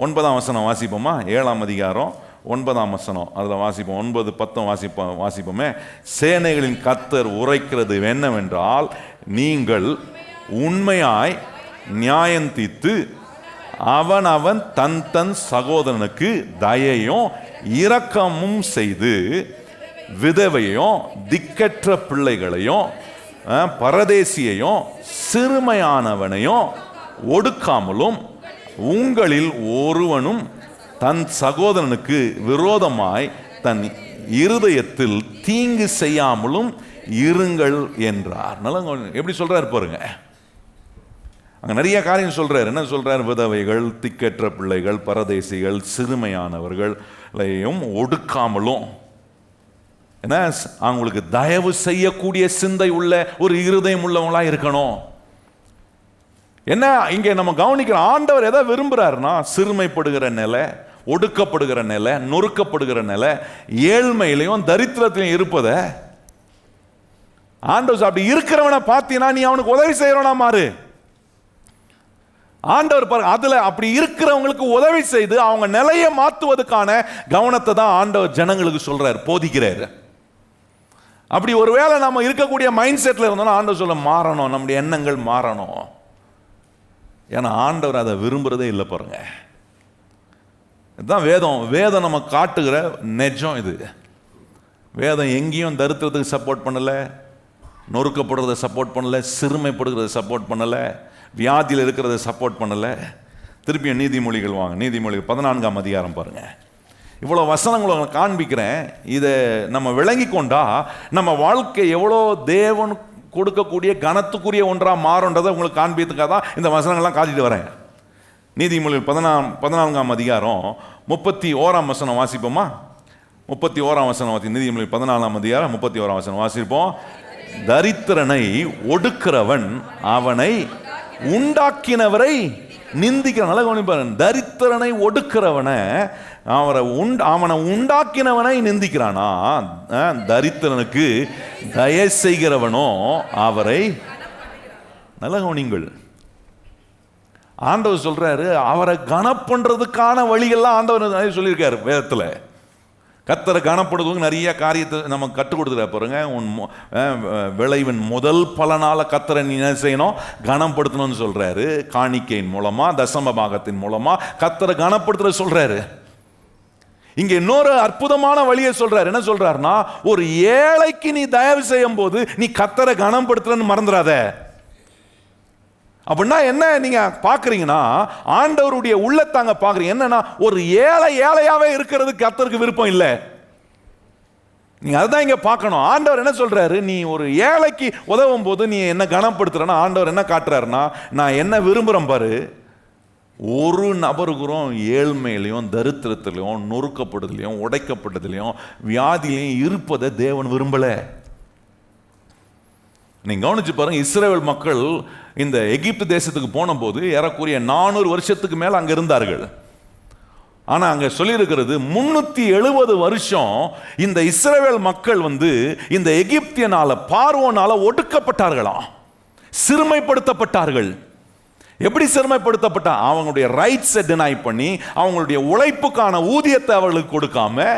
9ஆம் வசனம் வாசிப்போமா? 7ஆம் அதிகாரம் 9ஆம் வசனம், அதில் வாசிப்போம். 9, 10 வாசிப்போமே. சேனைகளின் கர்த்தர் உரைக்கிறது என்னவென்றால், நீங்கள் உண்மையாய் நியாயம் தீர்த்து அவன் தன் சகோதரனுக்கு தயையும் இரக்கமும் செய்து விதவையும் திக்கற்ற பிள்ளைகளையும் பரதேசியையும் சிறுமையானவனையும் ஒடுக்காமலும் உங்களில் ஒருவனும் தன் சகோதரனுக்கு விரோதமாய் தன் இருதயத்தில் தீங்கு செய்யாமலும் இருங்கள் என்றார். நல்லா எப்படி சொல்றாரு பாருங்க. அங்கே நிறைய காரியம் சொல்றாரு. என்ன சொல்றாரு? விதவைகள், திக்கற்ற பிள்ளைகள், பரதேசிகள், சிறுமையானவர்களையும் ஒடுக்காமலும், ஏன்னா அவங்களுக்கு தயவு செய்யக்கூடிய சிந்தை உள்ள ஒரு இருதயம் உள்ளவங்களா இருக்கணும். என்ன இங்கே நம்ம கவனிக்கிற ஆண்டவர் எதை விரும்புறாருன்னா, சிறுமைப்படுகிற நிலை, ஒடுக்கப்படுகிற நிலை, நொறுக்கப்படுகிற நிலை, ஏழ்மையிலையும் தரித்திரத்திலையும் இருப்பத ஆண்டவர் அப்படி இருக்கிறவனை பார்த்தீங்கன்னா நீ அவனுக்கு உதவி செய்யறவனா மாறு. ஆண்டவர் பாருங்க, அதுல அப்படி இருக்கிறவங்களுக்கு உதவி செய்து அவங்க நிலையை மாற்றுவதற்கான கவனத்தை தான் ஆண்டவர் ஜனங்களுக்கு சொல்றாரு, போதிக்கிறாரு. அப்படி ஒருவேளை நம்ம இருக்கக்கூடிய மைண்ட் செட்டில் இருந்தோம்னா ஆண்டவர் சொல்ல மாறணும், நம்முடைய எண்ணங்கள் மாறணும். ஏன்னா ஆண்டவர் அதை விரும்புறதே இல்லை பாருங்க. இதுதான் வேதம் நம்ம காட்டுகிற நெஜம். இது வேதம் எங்கேயும் தரித்திரத்துக்கு சப்போர்ட் பண்ணலை, நொறுக்கப்படுறத சப்போர்ட் பண்ணலை, சிறுமைப்படுகிறத சப்போர்ட் பண்ணலை, வியாதியில் இருக்கிறத சப்போர்ட் பண்ணலை. திருப்பியும் நீதிமொழிகள் வாங்க, நீதிமொழிகள் 14ஆம் அதிகாரம் பாருங்க. இவ்வளோ வசனங்களை காண்பிக்கிறேன். இதை நம்ம விளங்கி கொண்டா நம்ம வாழ்க்கை எவ்வளோ தேவன் கொடுக்கக்கூடிய கனத்துக்குரிய ஒன்றாக மாறுன்றதை உங்களுக்கு காண்பிக்கிறதுக்காக தான் இந்த வசனங்கள்லாம் காட்டிட்டு வரேன். நீதிமொழிகள் 14ஆம் அதிகாரம் 31ஆம் வசனம் வாசிப்போமா? 31ஆம் வசனம் வாசி. நீதிமொழிகள் 14ஆம் அதிகாரம் 31ஆம் வசனம் வாசிப்போம். தரித்திரனை ஒடுக்கிறவன் அவனை உண்டாக்கினவரை நிந்திக்கிறான். நல்லா கவனிப்பாரு. தரித்திரனை ஒடுக்கிறவனை அவனை உண்டாக்கினவனை நிந்திக்கிறானா? தரித்திரனுக்கு தயவு செய்கிறவனோ அவரை. நல்ல கவனிங்கள். ஆண்டவர் சொல்றாரு, அவரை கனப்பண்றதுக்கான வழிகள்லாம் ஆண்டவர் சொல்லியிருக்காரு வேதத்துல. கர்த்தரை கனப்படுவதுக்கு நிறைய காரியத்தை நம்ம கற்றுக் கொடுத்துருக்க பாருங்க. விளைவின் முதல் பலனால கர்த்தரை நீ என்ன செய்யணும்? கனப்படுத்தணும்னு சொல்றாரு. காணிக்கையின் மூலமா, தசம பாகத்தின் மூலமா கர்த்தரை கனப்படுத்துற சொல்றாரு. இங்க இன்னொரு அற்புதமான வழியை சொல்றாரு. என்ன சொல்றாருன்னா, ஒரு ஏழைக்கு நீ தயவு செய்யும் போது நீ கர்த்தரை கனப்படுத்துறன்னு மறந்துடாத. அப்படின்னா என்ன நீங்க பாக்குறீங்கன்னா, ஆண்டவருடைய உள்ளத்தாங்க பாக்குறீங்க. என்னன்னா, ஒரு ஏழையாவே இருக்கிறதுக்கு கர்த்தருக்கு விருப்பம் இல்லை. நீங்க அதுதான் இங்க பார்க்கணும். ஆண்டவர் என்ன சொல்றாரு, நீ ஒரு ஏழைக்கு உதவும் போது நீ என்ன கனப்படுத்துறனா, ஆண்டவர் என்ன காட்டுறாருன்னா, நான் என்ன விரும்புறேன் பாரு. ஒரு நபருக்குறோம் ஏழ்மையிலையும் தரித்திரத்திலையும் நொறுக்கப்படுதலையும் உடைக்கப்பட்டதுலையும் வியாதியிலையும் இருப்பதை தேவன் விரும்பல. நீங்க கவனிச்சு பாருங்க. இஸ்ரவேல் மக்கள் இந்த எகிப்து தேசத்துக்கு போன போது ஏறக்குறைய 400 வருஷத்துக்கு மேல அங்க இருந்தார்கள். ஆனா அங்க சொல்லியிருக்கிறது 370 வருஷம் இந்த இஸ்ரவேல் மக்கள் இந்த எகிப்தியனால, பார்வோனால ஒடுக்கப்பட்டார்களாம், சிறுமைப்படுத்தப்பட்டார்கள். எப்படி சிறுமைப்படுத்தப்பட்ட? அவங்களுடைய ரைட்ஸை டினை பண்ணி, அவங்களுடைய உழைப்புக்கான ஊதியத்தை அவர்களுக்கு கொடுக்காம.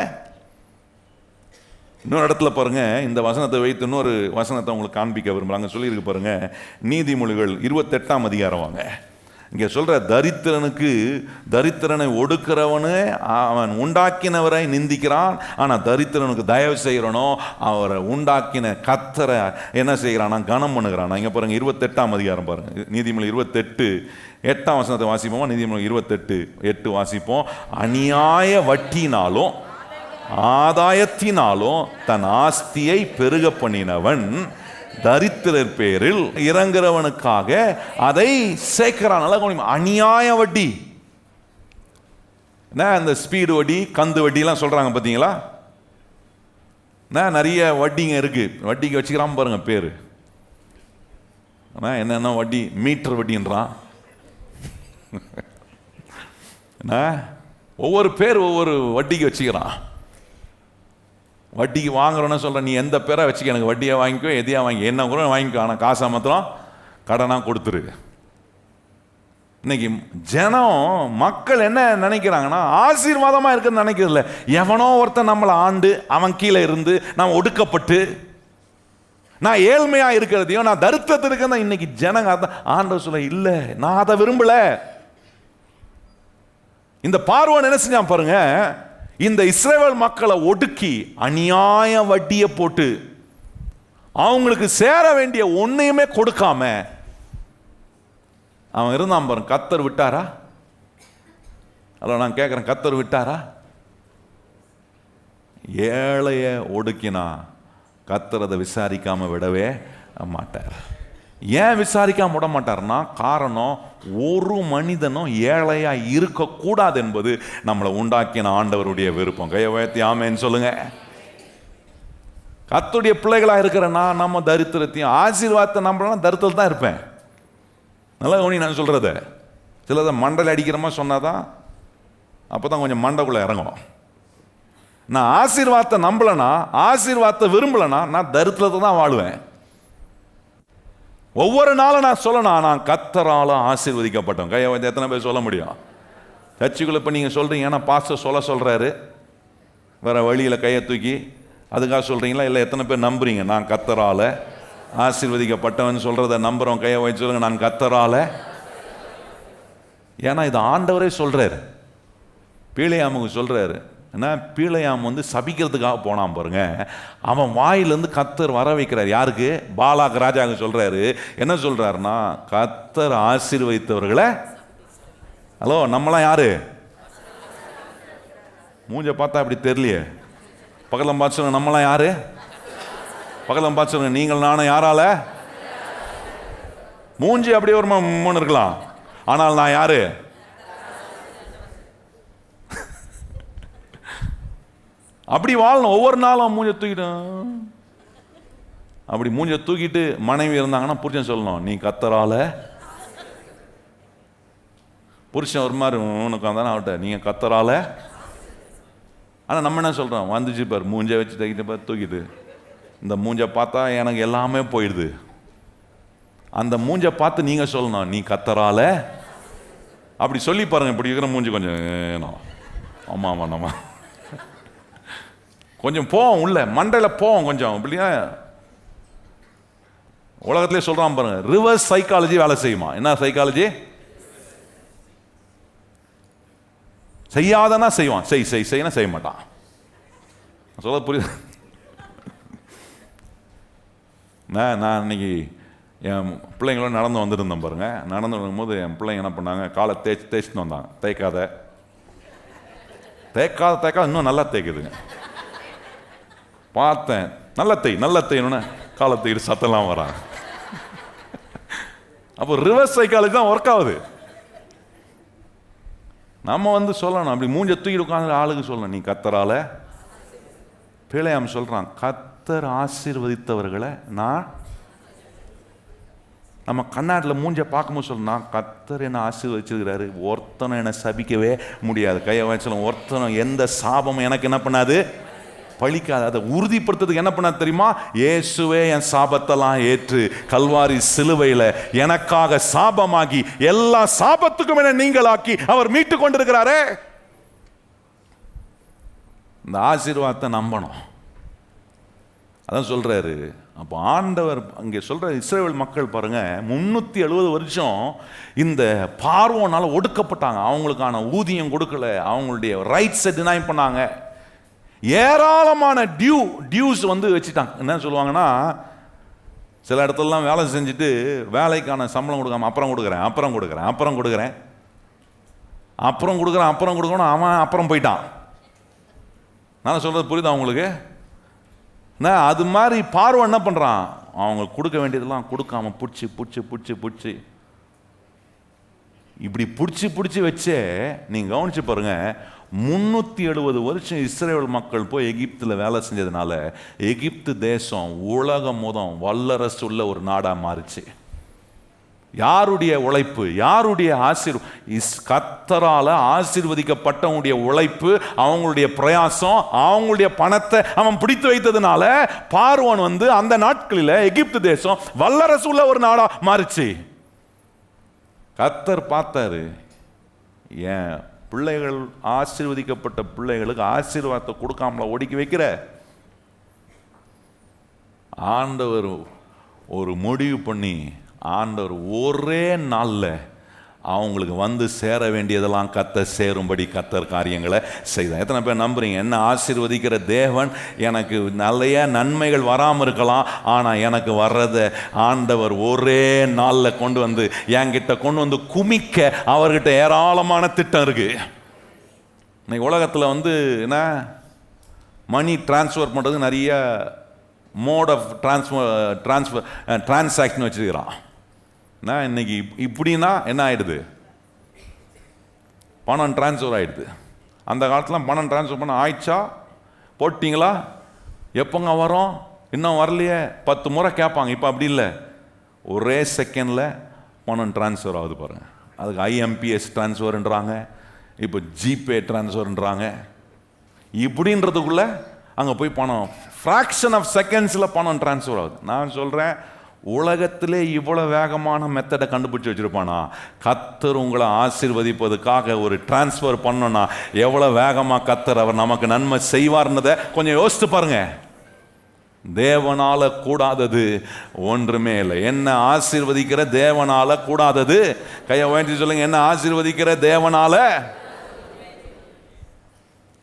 இன்னொரு இடத்துல பாருங்க, இந்த வசனத்தை வைத்து இன்னொரு வசனத்தை உங்களுக்கு காண்பிக்க விரும்புறாங்க. சொல்லியிருக்கு பாருங்க, நீதிமொழிகள் 28ஆம் அதிகாரம் வாங்க. இங்க சொல்ற, தரித்திரனை ஒடுக்கிறவனு அவன் உண்டாக்கினவரை நிந்திக்கிறான், ஆனா தரித்திரனுக்கு தயவு செய்யறனோ அவரை உண்டாக்கின கர்த்தரை என்ன செய்யறானா? கனம் பண்ணுகிறான். இங்க பாருங்க 28ஆம் அதிகாரம் பாருங்க. நீதிமொழி 28 8ஆம் வசனத்தை வாசிப்போமா? நீதிமொழி 28:8 வாசிப்போம். அநியாய வட்டினாலும் ஆதாயத்தினாலும் தன் ஆஸ்தியை பெருக பண்ணினவன் தரித்திரர் பேரில் இறங்குறவனுக்காக அதை சேர்க்கிறான். அநியாய வட்டி, இந்த ஸ்பீடு வட்டி, கந்து வட்டி எல்லாம் சொல்றாங்க பாத்தீங்களா? நிறைய வட்டிங்க இருக்கு. வட்டிக்கு வச்சுக்கிறான் பாருங்க பேரு. என்னென்ன வட்டி? மீட்டர் வட்டின்றான். ஒவ்வொரு பேர் ஒவ்வொரு வட்டிக்கு வச்சுக்கிறான். வட்டிக்கு வாங்குறோன்னு சொல்கிறேன், நீ எந்த பேரை வச்சுக்க, எனக்கு வட்டியை வாங்கிக்கோ, எதையா வாங்கி என்ன கூட வாங்கிக்கோ, ஆனால் காசை மாத்திரம் கடனாக கொடுத்துரு. இன்னைக்கு மக்கள் என்ன நினைக்கிறாங்கன்னா, ஆசீர்வாதமாக இருக்குன்னு நினைக்கிறதில்ல. எவனோ ஒருத்தன் நம்மளை ஆண்டு அவன் கீழே இருந்து நான் ஒடுக்கப்பட்டு நான் ஏழ்மையாக இருக்கிறதையும் நான் தரித்திரத்தில் இருக்கிறதா இன்னைக்கு ஜனங்க அதான் ஆண்டவர் சொல்ல, இல்லை நான் அதை விரும்பல. இந்த பார்வோன் என்ன செஞ்சான் பாருங்க, இந்த இஸ்ரவேல் மக்களை ஒடுக்கி அநியாய வட்டியை போட்டு அவங்களுக்கு சேர வேண்டிய ஒன்னையுமே கொடுக்காம அவன் இருந்தான் பாருங்க. கர்த்தர் விட்டாரா? அல்ல, நான் கேட்கிறேன், கர்த்தர் விட்டாரா? ஏழைய ஒடுக்கினா கர்த்தர் அதை விசாரிக்காம விடவே மாட்டார். ஏன் விசாரிக்காம விட மாட்டார்னா, காரணம் ஒரு மனிதனும் ஏழையா இருக்கக்கூடாது என்பது நம்மளை உண்டாக்கின ஆண்டவருடைய விருப்பம். கையை உயர்த்தி ஆமென்னு சொல்லுங்க. கர்த்தருடைய பிள்ளைகளா இருக்கிறேன்னா நம்ம தரித்திரத்தையும் ஆசீர்வாதத்தை நம்பலாம், தரித்திரம் தான் இருப்பேன். நல்லா கவனி நான் சொல்றத. சிலதை மண்டல அடிக்கிறமா சொன்னாதான் அப்பதான் கொஞ்சம் மண்டைக்குள்ள இறங்கும். நான் ஆசீர்வாதத்தை நம்பலனா, ஆசீர்வாதத்தை விரும்பலனா நான் தரித்திரத்தை தான் வாழ்வேன். ஒவ்வொரு நாளும் நான் சொல்லணும், நான் கர்த்தரால ஆசீர்வதிக்கப்பட்டோம். கையை வந்து எத்தனை பேர் சொல்ல முடியும்? சர்ச்சுக்குள்ள இப்போ நீங்கள் சொல்கிறீங்க, ஏன்னா பாஸ்டர் சொல்கிறாரு, வேற வழியில் கையை தூக்கி அதுக்காக சொல்கிறீங்களா? இல்லை எத்தனை பேர் நம்புறீங்க நான் கர்த்தரால் ஆசீர்வதிக்கப்பட்டவன் சொல்கிறத நம்புகிறோம்? கையை வச்சு சொல்லுங்க, நான் கர்த்தரால். ஏன்னா இது ஆண்டவரே சொல்கிறார், பீலையாமுக்கு சொல்கிறாரு. ஏன்னா பீலையாம் வந்து சபிக்கிறதுக்காக போனான் பாருங்க, அவன் வாயிலேருந்து கர்த்தர் வர வைக்கிறார். யாருக்கு? பாலாக் ராஜாவுக்கு சொல்கிறாரு. என்ன சொல்கிறாருன்னா, கர்த்தர் ஆசீர்வதித்தவர்களை. ஹலோ, நம்மளாம் யாரு? மூஞ்ச பார்த்தா அப்படி தெரியலையே. பக்கத்தில் பார்த்து சொல்லுங்க, நம்மளாம் யாரு? பக்கத்தில் பார்த்து சொல்லுங்க, நீங்கள் நானும் யாரால? மூஞ்சி அப்படியே ஒரு மூணு இருக்கலாம், ஆனால் நான் யாரு? அப்படி வாழணும். ஒவ்வொரு நாளும் மூஞ்ச தூக்கிட்டோம். அப்படி மூஞ்ச தூக்கிட்டு மனைவி இருந்தாங்கன்னா புருஷன் சொல்லணும், நீ கர்த்தரால. புருஷன் ஒரு மாதிரி உனக்கு வந்தானே அவட்ட, நீங்கள் கர்த்தரால. ஆனால் நம்ம என்ன சொல்கிறோம்? வந்துச்சு பார், மூஞ்ச வச்சு தைக்கிட்டு பார், தூக்கிட்டு. இந்த மூஞ்ச பார்த்தா எனக்கு எல்லாமே போயிடுது. அந்த மூஞ்ச பார்த்து நீங்கள் சொல்லணும், நீ கர்த்தரால. அப்படி சொல்லி பாருங்க. இப்படி இருக்கிற மூஞ்சி கொஞ்சம் ஆமாம் ஆமாம் நம்ம கொஞ்சம் போவோம், உள்ள மண்டையில் போவோம் கொஞ்சம். இப்படியா உலகத்திலே சொல்கிறான் பாருங்க, ரிவர்ஸ் சைக்காலஜி வேலை செய்யுமா? என்ன சைக்காலஜி? செய்யாதனா செய்வான், செய்யணும் செய்ய மாட்டான். சொல்ல புரியுது? நான் இன்னைக்கு என் பிள்ளைங்களோட நடந்து வந்துருந்தேன் பாருங்க. நடந்து வரும்போது என் பிள்ளைங்க என்ன பண்ணாங்க, காலை தேய்ச்சிட்டு வந்தாங்க. தேய்க்காத இன்னும் நல்லா தேய்க்குதுங்க. பார்த்தேன், நல்ல தேய்னு காலை தேய்ட்டு சத்தெல்லாம் வராங்க. அப்போ ரிவர்ஸ் சைக்காலஜி தான் ஒர்க் ஆகுது. நம்ம வந்து சொல்லணும், அப்படி மூஞ்ச தூக்கிட்டு உட்காந்து ஆளுக்கு சொல்லணும், நீ கர்த்தரால. பீலையாம் சொல்றான், கர்த்தர் ஆசீர்வதித்தவர்களை நான். நம்ம கண்ணாடியில் மூஞ்ச பார்க்கும்போது சொல்லணும், கர்த்தர் என்ன ஆசீர்வதிச்சிருக்கிறாரு, ஒருத்தனை என்னை சபிக்கவே முடியாது. கையை வச்சலும் ஒருத்தனை எந்த சாபமும் எனக்கு என்ன பண்ணாது, பழிக்காது. அதை உறுதிப்படுத்துறதுக்கு என்ன பண்ண தெரியுமா? இயேசுவே என் சாபத்தெல்லாம் ஏற்று கல்வாரி சிலுவையில் எனக்காக சாபமாகி எல்லா சாபத்துக்கும் என நீங்களாக்கி அவர் மீட்டு கொண்டிருக்கிறாரே. இந்த ஆசீர்வாதத்தை நம்பணும். அதான் சொல்றாரு. அப்போ ஆண்டவர் அங்கே சொல்ற இஸ்ரவேல் மக்கள் பாருங்க, 370 வருஷம் இந்த பார்வோனால ஒடுக்கப்பட்டாங்க. அவங்களுக்கான ஊதியம் கொடுக்கல, அவங்களுடைய ரைட்ஸை டினை பண்ணாங்க. ஏராளமான டியூஸ் வந்து வச்சுட்டாங்க. என்ன சொல்லுவாங்கன்னா, சில இடத்துலலாம் வேலை செஞ்சுட்டு வேலைக்கான சம்பளம் கொடுக்காம அப்புறம் கொடுக்குறேன் அவன் அப்புறம் போயிட்டான். நான் சொல்றது புரியுதா உங்களுக்கு? அது மாதிரி பார்வை என்ன பண்றான், அவங்க கொடுக்க வேண்டியதெல்லாம் கொடுக்காம பிடிச்சி இப்படி பிடிச்சி வச்சே. நீங்க கவனிச்சு பாருங்க, 370 வருஷம் இஸ்ரேல் மக்கள் போய் எகிப்தில் வேலை செஞ்சதுனால எகிப்து தேசம் உலகம் மொதம் வல்லரசு உள்ள ஒரு நாடா மாறிச்சு. யாருடைய உழைப்பு, யாருடைய கர்த்தரால ஆசீர்வதிக்கப்பட்டவங்களுடைய உழைப்பு, அவங்களுடைய பிரயாசம், அவங்களுடைய பணத்தை அவன் பிடித்து வைத்ததுனால பார்வோன் வந்து அந்த நாட்களில் எகிப்து தேசம் வல்லரசு உள்ள ஒரு நாடா மாறிச்சு. கர்த்தர் பார்த்தாரு, ஏன் பிள்ளைகள் ஆசீர்வதிக்கப்பட்ட பிள்ளைகளுக்கு ஆசீர்வாதத்தை கொடுக்காமல ஒடுக்கி வைக்கிற? ஆண்டவர் ஒரு முடிவு பண்ணி, ஆண்டவர் ஒரே நாளில் அவங்களுக்கு வந்து சேர வேண்டியதெல்லாம் கர்த்தர் சேரும்படி கர்த்தர் காரியங்களை செய்தார். எத்தனை பேர் நம்புறீங்க? என்ன ஆசீர்வதிக்கிற தேவன், எனக்கு நிறைய நன்மைகள் வராமல் இருக்கலாம், ஆனால் எனக்கு வர்றதை ஆண்டவர் ஒரே நாளில் கொண்டு வந்து என்கிட்ட கொண்டு வந்து குமிக்க அவர்கிட்ட ஏராளமான திட்டம் இருக்கு. இன்னைக்கு உலகத்தில் வந்து என்ன, மணி டிரான்ஸ்ஃபர் பண்ணுறது நிறைய மோட் ஆஃப் டிரான்சாக்ஷன் வச்சுருக்கிறான். இன்னைக்கு இப்படின்னா என்ன ஆயிடுது, பணம் டிரான்ஸ்ஃபர் ஆயிடுது. அந்த காலத்தில் பணம் டிரான்ஸ்ஃபர் பண்ண ஆயிடுச்சா, போட்டிங்களா, எப்போங்க வரும், இன்னும் வரலையே, 10 முறை கேட்பாங்க. இப்போ அப்படி இல்லை, ஒரே செகண்டில் பணம் டிரான்ஸ்ஃபர் ஆகுது பாருங்க. அதுக்கு IMPS டிரான்ஸ்ஃபர்ன்றாங்க, இப்போ ஜிபே டிரான்ஸ்ஃபர்ன்றாங்க. இப்படின்றதுக்குள்ள அங்கே போய் பணம் ஃப்ராக்ஷன் ஆஃப் செகண்ட்ஸில் பணம் டிரான்ஸ்ஃபர் ஆகுது. நான் சொல்கிறேன், உலகத்திலே இவ்வளோ வேகமான மெத்தடை கண்டுபிடிச்சி வச்சிருப்பானா? கர்த்தர் உங்களை ஆசீர்வதிப்பதுக்காக ஒரு டிரான்ஸ்ஃபர் பண்ணோன்னா எவ்வளோ வேகமாக கர்த்தர் அவர் நமக்கு நன்மை செய்வார்ன்றதை கொஞ்சம் யோசித்து பாருங்க. தேவனால கூடாதது ஒன்றுமே இல்லை. என்ன ஆசீர்வதிக்கிற தேவனால கூடாதது. கையை உயர்த்தி சொல்லுங்க, என்ன ஆசீர்வதிக்கிற தேவனால.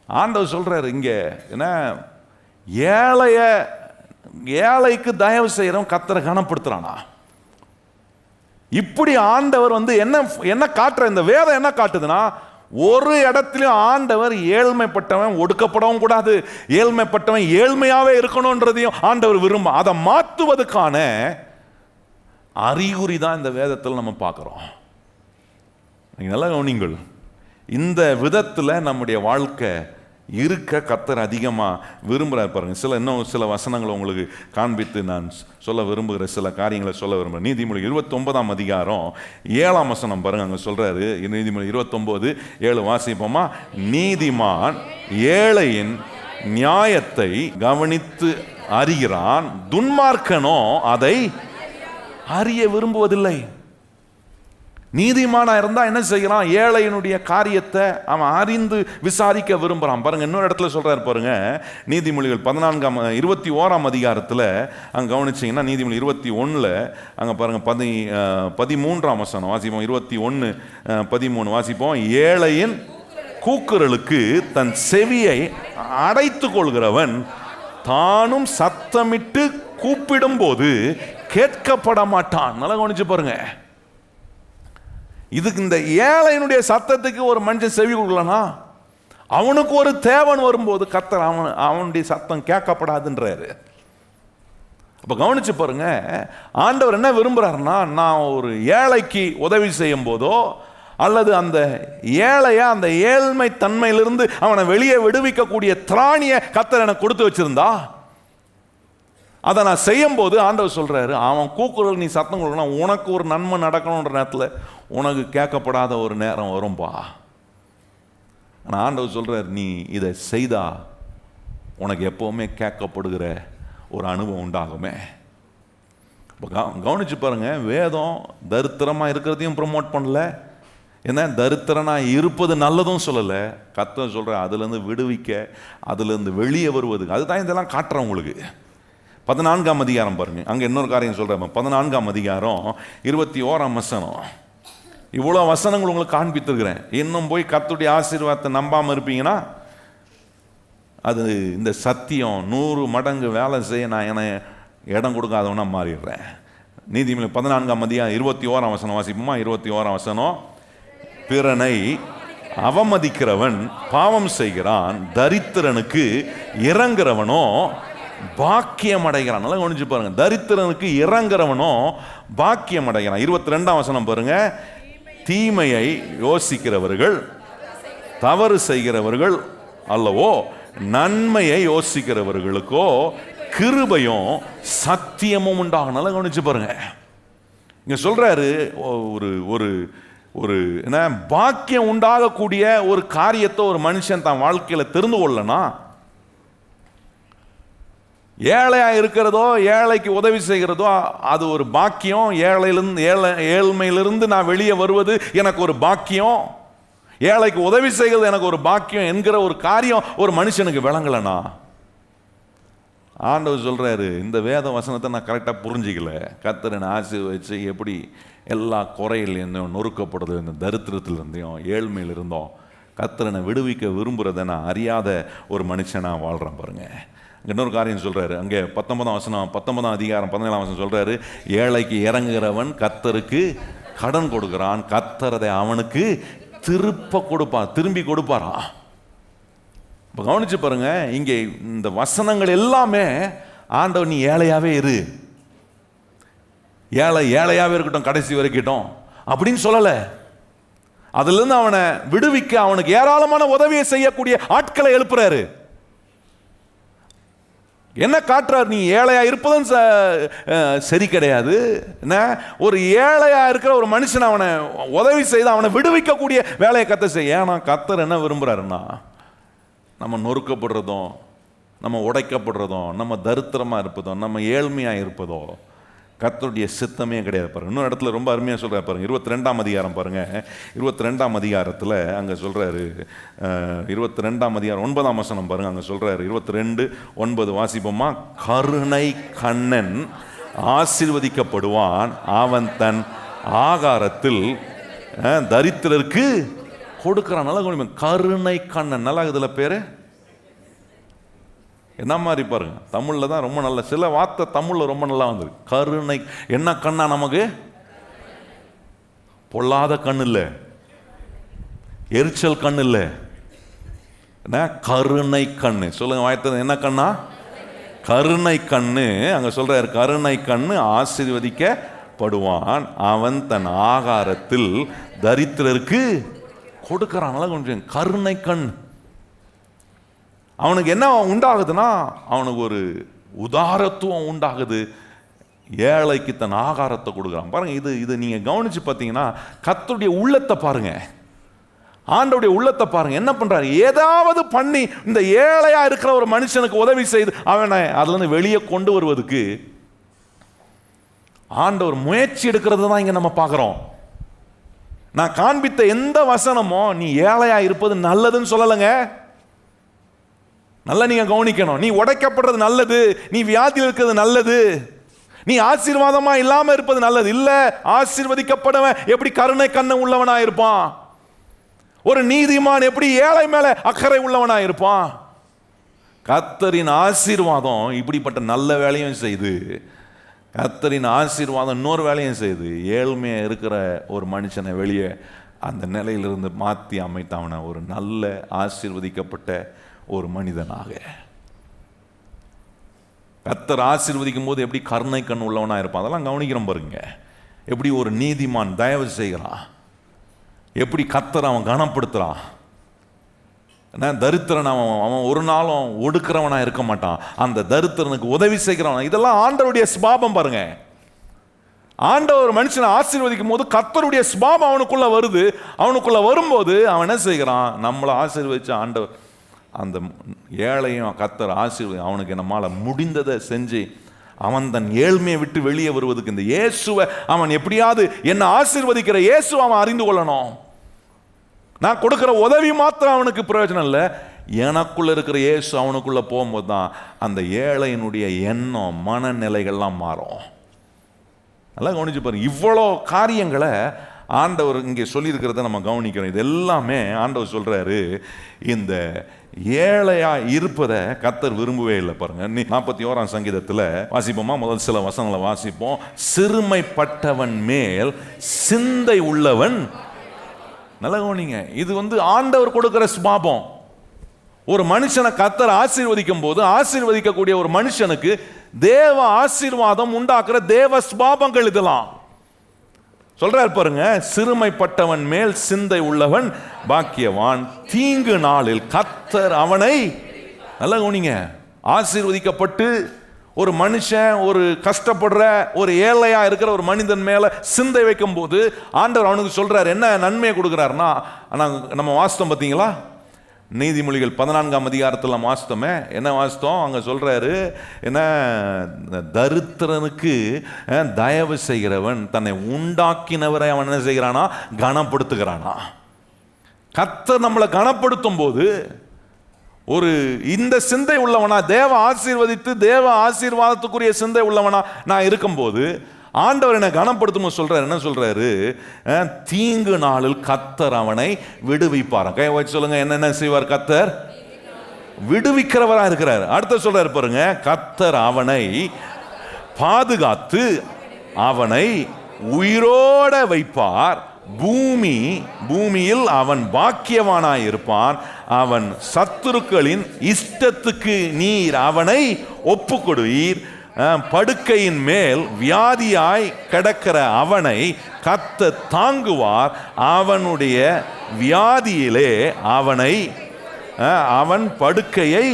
ஆண்டவர் சொல்றாரு இங்க, என்ன ஏழைக்கு தயவு செய்யறவன் கர்த்தரை கனப்படுத்துறானா? இப்படி ஆண்டவர் என்ன காட்டுற, இந்த வேதம் என்ன காட்டுதுன்னா, ஒரு இடத்திலும் ஆண்டவர் ஏழ்மைப்பட்டவன் ஒடுக்கப்படவும் கூடாது, ஏழ்மைப்பட்டவன் ஏழ்மையாவே இருக்கணும்ன்றதையும் ஆண்டவர் விரும்ப. அதை மாற்றுவதற்கான அறிகுறி தான் இந்த வேதத்தில் நம்ம பார்க்கிறோம். நீங்க நல்லா கவனிங்கள். இந்த விதத்தில் நம்முடைய வாழ்க்கை இருக்க கர்த்தர் அதிகமாக விரும்புகிறார். பாருங்க, இன்னும் சில வசனங்களை உங்களுக்கு காண்பித்து நான் சொல்ல விரும்புகிற சில காரியங்களை சொல்ல விரும்புகிறேன். நீதிமொழி 29ஆம் அதிகாரம் 7ஆம் வசனம் பாருங்க. அங்கே சொல்றாரு, நீதிமொழி 29:7 வாசிப்போமா? நீதிமான் ஏழையின் நியாயத்தை கவனித்து அறிகிறான், துன்மார்க்கனோ அதை அறிய விரும்புவதில்லை. நீதிமானா இருந்தா என்ன செய்யறான்? ஏழையினுடைய காரியத்தை அவன் அறிந்து விசாரிக்க விரும்புறான். பாருங்க, இன்னொரு இடத்துல சொல்றாரு பாருங்க, நீதிமொழிகள் 21ஆம் அதிகாரத்தில் அங்க கவனிச்சீங்கன்னா, நீதிமொழி 21 அங்க பாருங்க 13ஆம் வசனம் வாசிப்போம். 21:13 வாசிப்போம். ஏழையின் கூக்குரலுக்கு தன் செவியை அடைத்துக் கொள்கிறவன் தானும் சத்தமிட்டு கூப்பிடும் போது கேட்கப்பட மாட்டான். நல்லா கவனிச்சு பாருங்க. இதுக்கு இந்த ஏழையினுடைய சத்தத்துக்கு ஒரு மனுஷன் செவி கொடுக்கலனா, அவனுக்கு ஒரு தேவன் வரும்போது கர்த்தர் அவனுடைய சத்தம் கேட்கப்படாதுன்றாரு. அப்ப கவனிச்சு பாருங்க, ஆண்டவர் என்ன விரும்புறாருன்னா, நான் ஒரு ஏழைக்கு உதவி செய்யும் போதோ அல்லது அந்த ஏழைய அந்த ஏழ்மை தன்மையிலிருந்து அவனை வெளியே விடுவிக்கக்கூடிய திராணியை கர்த்தர் எனக்கு கொடுத்து வச்சிருந்தா, அதை நான் செய்யும் போது ஆண்டவர் சொல்றாரு, அவன் கூக்குரல் நீ சத்தம் கொடுக்கணும், உனக்கு ஒரு நன்மை நடக்கணுன்ற நேரத்தில் உனக்கு கேட்கப்படாத ஒரு நேரம் வரும்பா. ஆனால் ஆண்டவர் சொல்றாரு, நீ இதை செய்தா உனக்கு எப்பவுமே கேட்கப்படுகிற ஒரு அனுபவம் உண்டாகுமே. கவனிச்சு பாருங்க, வேதம் தரித்திரமா இருக்கிறதையும் ப்ரமோட் பண்ணல, என்ன தரித்திரனா இருப்பது நல்லதும் சொல்லலை. கர்த்தர் சொல்ற அதுலேருந்து விடுவிக்க, அதுலேருந்து வெளியே வருவது, அதுதான் இதெல்லாம் காட்டுறேன் உங்களுக்கு. 14ஆம் அதிகாரம் பாருங்க, அங்கே இன்னொரு காரியம் சொல்கிறேன். 14ஆம் அதிகாரம் 21ஆம் வசனம். இவ்வளோ வசனங்கள் உங்களுக்கு காண்பித்திருக்கிறேன். இன்னும் போய் கர்த்தருடைய ஆசீர்வாதத்தை நம்பாமல் இருப்பீங்கன்னா, அது இந்த சத்தியம் 100 மடங்கு வேலை செய்ய நான் என இடம் கொடுக்காதவனா மாறிடுறேன். நீதிமொழி 14ஆம் அதிகாரம் 21ஆம் வசனம் வாசிப்போமா? 21ஆம் வசனம். பிறனை அவமதிக்கிறவன் பாவம் செய்கிறான், தரித்திரனுக்கு இறங்குறவனோ பாக்கியம் அடைகிறான். நல்லா கவனிச்சு பாருங்க, தரித்திரனுக்கு இறங்குறவனோ பாக்கியம் அடைகிறான். 22ஆம் வசனம் பாருங்க. தீமையை யோசிக்கிறவர்கள் தவறு செய்கிறவர்கள் அல்லவோ, நன்மையை யோசிக்கிறவர்களுக்கோ கிருபையும் சத்தியமும் உண்டாகும். நல்லா கவனிச்சு பாருங்க, இங்க சொல்றாரு, ஒரு என்ன பாக்கியம் உண்டாகக்கூடிய ஒரு காரியத்தை ஒரு மனுஷன் தான் வாழ்க்கையில தெரிந்து கொள்ளனா, ஏழையா இருக்கிறதோ ஏழைக்கு உதவி செய்கிறதோ அது ஒரு பாக்கியம். ஏழ்மையிலிருந்து நான் வெளியே வருவது எனக்கு ஒரு பாக்கியம், ஏழைக்கு உதவி செய்கிறது எனக்கு ஒரு பாக்கியம் என்கிற ஒரு காரியம் ஒரு மனுஷனுக்கு விளங்கலனா, ஆண்டவர் சொல்றாரு, இந்த வேத வசனத்தை நான் கரெக்டாக புரிஞ்சிக்கல, கர்த்தரை ஆசீர்வதிச்சு எப்படி எல்லா குறையிலேருந்தும் நொறுக்கப்படுறது, இந்த தரித்திரத்திலிருந்தையும் ஏழ்மையிலிருந்தோம் கர்த்தரை விடுவிக்க விரும்புகிறத நான் அறியாத ஒரு மனுஷனாக வாழ்கிறேன் பாருங்க. இன்னொரு காரியம் சொல்றாரு, அங்கே 19ஆம் வசனம் 19ஆம் அதிகாரம் 17ஆம் வசனம் சொல்றாரு, ஏழைக்கு இறங்குகிறவன் கர்த்தருக்கு கடன் கொடுக்கிறான், கர்த்தர் அதை அவனுக்கு திரும்பி கொடுப்பாரா. இப்போ கவனிச்சு பாருங்க, இங்கே இந்த வசனங்கள் எல்லாமே ஆண்டவர் நீ ஏழையாவே இரு, ஏழையாவே இருக்கட்டும் கடைசி வரைக்கும் அப்படின்னு சொல்லலை. அதிலிருந்து அவனை விடுவிக்க அவனுக்கு ஏராளமான உதவியை செய்யக்கூடிய ஆட்களை எழுப்புறாரு. என்ன காட்டுறார்? நீ ஏழையா இருப்பதும் சரி கிடையாது. என்ன ஒரு ஏழையா இருக்கிற ஒரு மனுஷன் அவனை உதவி செய்து அவனை விடுவிக்கக்கூடிய வேலையை கர்த்தர் செய்ய. ஏன்னா கர்த்தர் என்ன விரும்புறாருன்னா, நம்ம நொறுக்கப்படுறதும் நம்ம உடைக்கப்படுறதும் நம்ம தரித்திரமா இருப்பதும் நம்ம ஏழ்மையா இருப்பதோ கர்த்தருடைய சித்தமே கிடையாது பாருங்க. இன்னொரு இடத்துல ரொம்ப அருமையாக சொல்கிறார் பாருங்க, 22ஆம் அதிகாரம் பாருங்க. 22ஆம் அதிகாரத்தில் அங்கே சொல்கிறாரு, 22ஆம் அதிகாரம் 9ஆம் வசனம் பாருங்க. அங்கே சொல்கிறாரு 22:9 வாசிப்போமா? கருணை கண்ணன் ஆசீர்வதிக்கப்படுவான், அவன் தன் ஆகாரத்தில் தரித்திரருக்கு கொடுக்கிறான். நல்லா கவனிங்க, கருணை கண்ணன். நல்லா இதில் பேர் என்ன மாதிரி பாருங்க, தமிழில் தான் ரொம்ப நல்ல சில வார்த்தை தமிழில் ரொம்ப நல்லா வந்திருக்கு. கருணை என்ன கண்ணா? நமக்கு பொல்லாத கண் இல்லை, எரிச்சல் கண் இல்லை, என்ன கருணை கண்ணு. சொல்லுங்க வாய்த்தது என்ன கண்ணா? கருணை கண்ணு. அங்கே சொல்றாரு, கருணை கண்ணு ஆசீர்வதிக்கப்படுவான், அவன் தன் ஆகாரத்தில் தரித்திரருக்கு கொடுக்கிறான். நல்லா கொஞ்சம் கருணை கண். அவனுக்கு என்ன உண்டாகுதுன்னா, அவனுக்கு ஒரு உதாரத்துவம் உண்டாகுது, ஏழைக்கு தன் ஆகாரத்தை கொடுக்குறான். பாருங்க, இது நீங்க கவனிச்சு பார்த்தீங்கன்னா கர்த்தருடைய உள்ளத்தை பாருங்க, ஆண்டவருடைய உள்ளத்தை பாருங்க. என்ன பண்றாரு? ஏதாவது பண்ணி இந்த ஏழையா இருக்கிற ஒரு மனுஷனுக்கு உதவி செய்து அவனை அதுல இருந்து வெளியே கொண்டு வருவதுக்கு ஆண்டவர் முயற்சி எடுக்கிறது தான் இங்க நம்ம பார்க்கிறோம். நான் காண்பித்த எந்த வசனமோ நீ ஏழையா இருப்பது நல்லதுன்னு சொல்லலைங்க. நல்லா நீங்க கவனிக்கணும். நீ உடைக்கப்படுறது நல்லது, நீ வியாதியில் இருக்கிறது நல்லது, நீ ஆசீர்வாதமா இல்லாம இருப்பது நல்லது இல்ல. ஆசீர்வதிக்கப்படவன் எப்படி கருணை கண்ணன் உள்ளவனா இருப்பான்? ஒரு நீதிமான் எப்படி ஏழை மேல அக்கறை உள்ளவனா இருப்பான்? கர்த்தரின் ஆசீர்வாதம் இப்படிப்பட்ட நல்ல வேலையும் செய்து, கர்த்தரின் ஆசீர்வாதம் இன்னொரு வேலையும் செய்து, ஏழ்மையா இருக்கிற ஒரு மனுஷனை வெளியே அந்த நிலையிலிருந்து மாற்றி அமைத்தவன ஒரு நல்ல ஆசீர்வதிக்கப்பட்ட ஒரு மனிதனாக. கர்த்தர் ஆசீர்வதிக்கும் போது எப்படி கருணை கண் உள்ளவனா இருப்பான், அதெல்லாம் கவனிக்கிறோம் பாருங்க. எப்படி ஒரு நீதிமான் தயவு செய்கிறான், எப்படி கர்த்தர் அவன் கனப்படுத்துறான். தரித்திரன் அவன் ஒரு நாளும் ஒடுக்கிறவனா இருக்க மாட்டான், அந்த தரித்திரனுக்கு உதவி செய்கிறவன். இதெல்லாம் ஆண்டவருடைய சுபாவம் பாருங்க. ஆண்டவர் ஒரு மனுஷனை ஆசீர்வதிக்கும் போது கர்த்தருடைய சுபாவம் அவனுக்குள்ள வருது. அவனுக்குள்ள வரும்போது அவன் என்ன செய்கிறான்? நம்மளை ஆசீர்வதிச்ச ஆண்டவர் அந்த ஏழையும் கர்த்தர் ஆசீர்வதி, அவனுக்கு நம்மால் முடிந்ததை செஞ்சு அவன் தன் ஏழ்மையை விட்டு வெளியே வருவதுக்கு இந்த இயேசுவை அவன் எப்படியாவது என்ன ஆசீர்வதிக்கிற இயேசுவை அவன் அறிந்து கொள்ளணும். நான் கொடுக்கிற உதவி மாத்திரம் அவனுக்கு பிரயோஜனம் இல்லை, எனக்குள்ள இருக்கிற இயேசு அவனுக்குள்ள போகும்போது தான் அந்த ஏழையினுடைய எண்ணம் மனநிலைகள்லாம் மாறும். நல்லா கவனிச்சு பாருங்க. இவ்வளோ காரியங்களை ஆண்டவர் இங்கே சொல்லியிருக்கிறத நம்ம கவனிக்கிறோம். இது எல்லாமே ஆண்டவர் சொல்றாரு, இந்த ஏழையா இருப்பதை கர்த்தர் விரும்பவே இல்லை. பாருங்க, 41ஆம் சங்கீதத்தில் வாசிப்போமா? முதல் சில வசனங்களை வாசிப்போம். சிறுமைப்பட்டவன் மேல் சிந்தை உள்ளவன். நல்லா கவனிங்க, இது ஆண்டவர் கொடுக்கிற சுபாவம். ஒரு மனுஷனை கர்த்தர் ஆசீர்வதிக்கும் போது ஆசீர்வதிக்கக்கூடிய ஒரு மனுஷனுக்கு தேவ ஆசீர்வாதம் உண்டாக்குற தேவ சுபாவங்கள் இதெல்லாம் சொல்றார் பாருங்க. சிறுமைப்பட்டவன் மேல் சிந்தை உள்ளவன் பாக்கியவான், தீங்கு நாளில் கர்த்தர் அவனை. நல்லா கவனிங்க, ஆசீர்வதிக்கப்பட்டு ஒரு மனுஷன் ஒரு கஷ்டப்படுற ஒரு ஏழையா இருக்கிற ஒரு மனிதன் மேல சிந்தை வைக்கும் போது ஆண்டவர் அவனுக்கு சொல்றாரு என்ன நன்மையை கொடுக்கிறாருன்னா, நம்ம வாசித்தோம் பார்த்தீங்களா? நீதிமொழிகள் 14ஆம் அதிகாரத்தில் நம்ம வாசித்தோமே. என்ன வாசித்தோம்? அங்கே சொல்றாரு என்ன, தரித்திரனுக்கு தயவு செய்கிறவன் தன்னை உண்டாக்கினவரை அவன் என்ன செய்கிறானா? கனப்படுத்துகிறானா. கர்த்தர் நம்மளை கனப்படுத்தும் போது ஒரு இந்த சிந்தை உள்ளவனா, தேவ ஆசீர்வதித்து தேவ ஆசீர்வாதத்துக்குரிய சிந்தை உள்ளவனா நான் இருக்கும்போது ஆண்டவர் என்னை கனப்படுத்தும் சொல்றாரு. என்ன சொல்றாரு? தீங்கு நாளில் கர்த்தர் அவனை விடுவிப்பார். கை வச்சு சொல்லுங்க, என்னென்ன செய்வார்? கர்த்தர் விடுவிக்கிறவரா இருக்கிறார். அடுத்த சொல்றாரு பாருங்க, கர்த்தர் அவனை பாதுகாத்து அவனை உயிரோட வைப்பார், பூமியில் அவன் பாக்கியவானாய் இருப்பான், அவன் சத்துருக்களின் இஷ்டத்துக்கு நீர் அவனை ஒப்புக்கொடுவீர், படுக்கையின் மேல் வியாதியாய் கிடக்கிற அவனை கர்த்தர் தாங்குவார், அவனுடைய வியாதியிலே அவன் படுக்கையை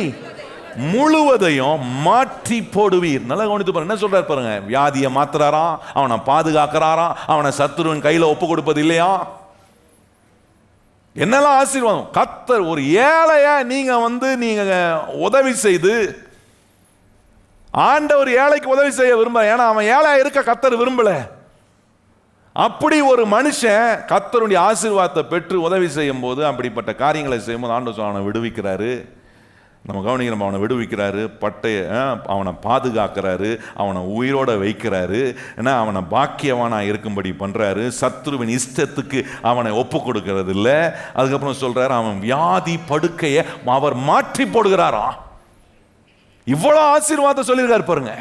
முழுவதையும் மாற்றி போடுவீர். நல்லா கவனித்து பாருங்க, என்ன சொல்றாரு பாருங்க. வியாதியை மாத்துறாராம், அவனை பாதுகாக்கிறாராம், அவனை சத்துருவின் கையில ஒப்பு கொடுப்பது இல்லையா? என்னெல்லாம் ஆசீர்வாதம் கர்த்தர். ஒரு ஏழைய நீங்க உதவி செய்து ஆண்டவர் ஏழைக்கு உதவி செய்ய விரும்ப, ஏன்னா அவன் ஏழையா இருக்க கர்த்தர் விரும்பல. அப்படி ஒரு மனுஷன் கர்த்தருடைய ஆசீர்வாதத்தை பெற்று உதவி செய்யும் போது, அப்படிப்பட்ட காரியங்களை செய்யும்போது ஆண்டவர் அவனை விடுவிக்கிறாரு. நம்ம கவனிக்கிறோம், அவனை விடுவிக்கிறாரு, அவனை பாதுகாக்கிறாரு, அவனை உயிரோட வைக்கிறாரு, ஏன்னா அவனை பாக்கியவானா இருக்கும்படி பண்றாரு. சத்ருவின் இஷ்டத்துக்கு அவனை ஒப்பு கொடுக்கறது இல்லை. அதுக்கப்புறம் சொல்றாரு, அவன் வியாதி படுக்கையை அவர் மாற்றி போடுகிறாராம். இவ்வளவு ஆசீர்வாதம் சொல்லியிருக்காரு பாருங்க.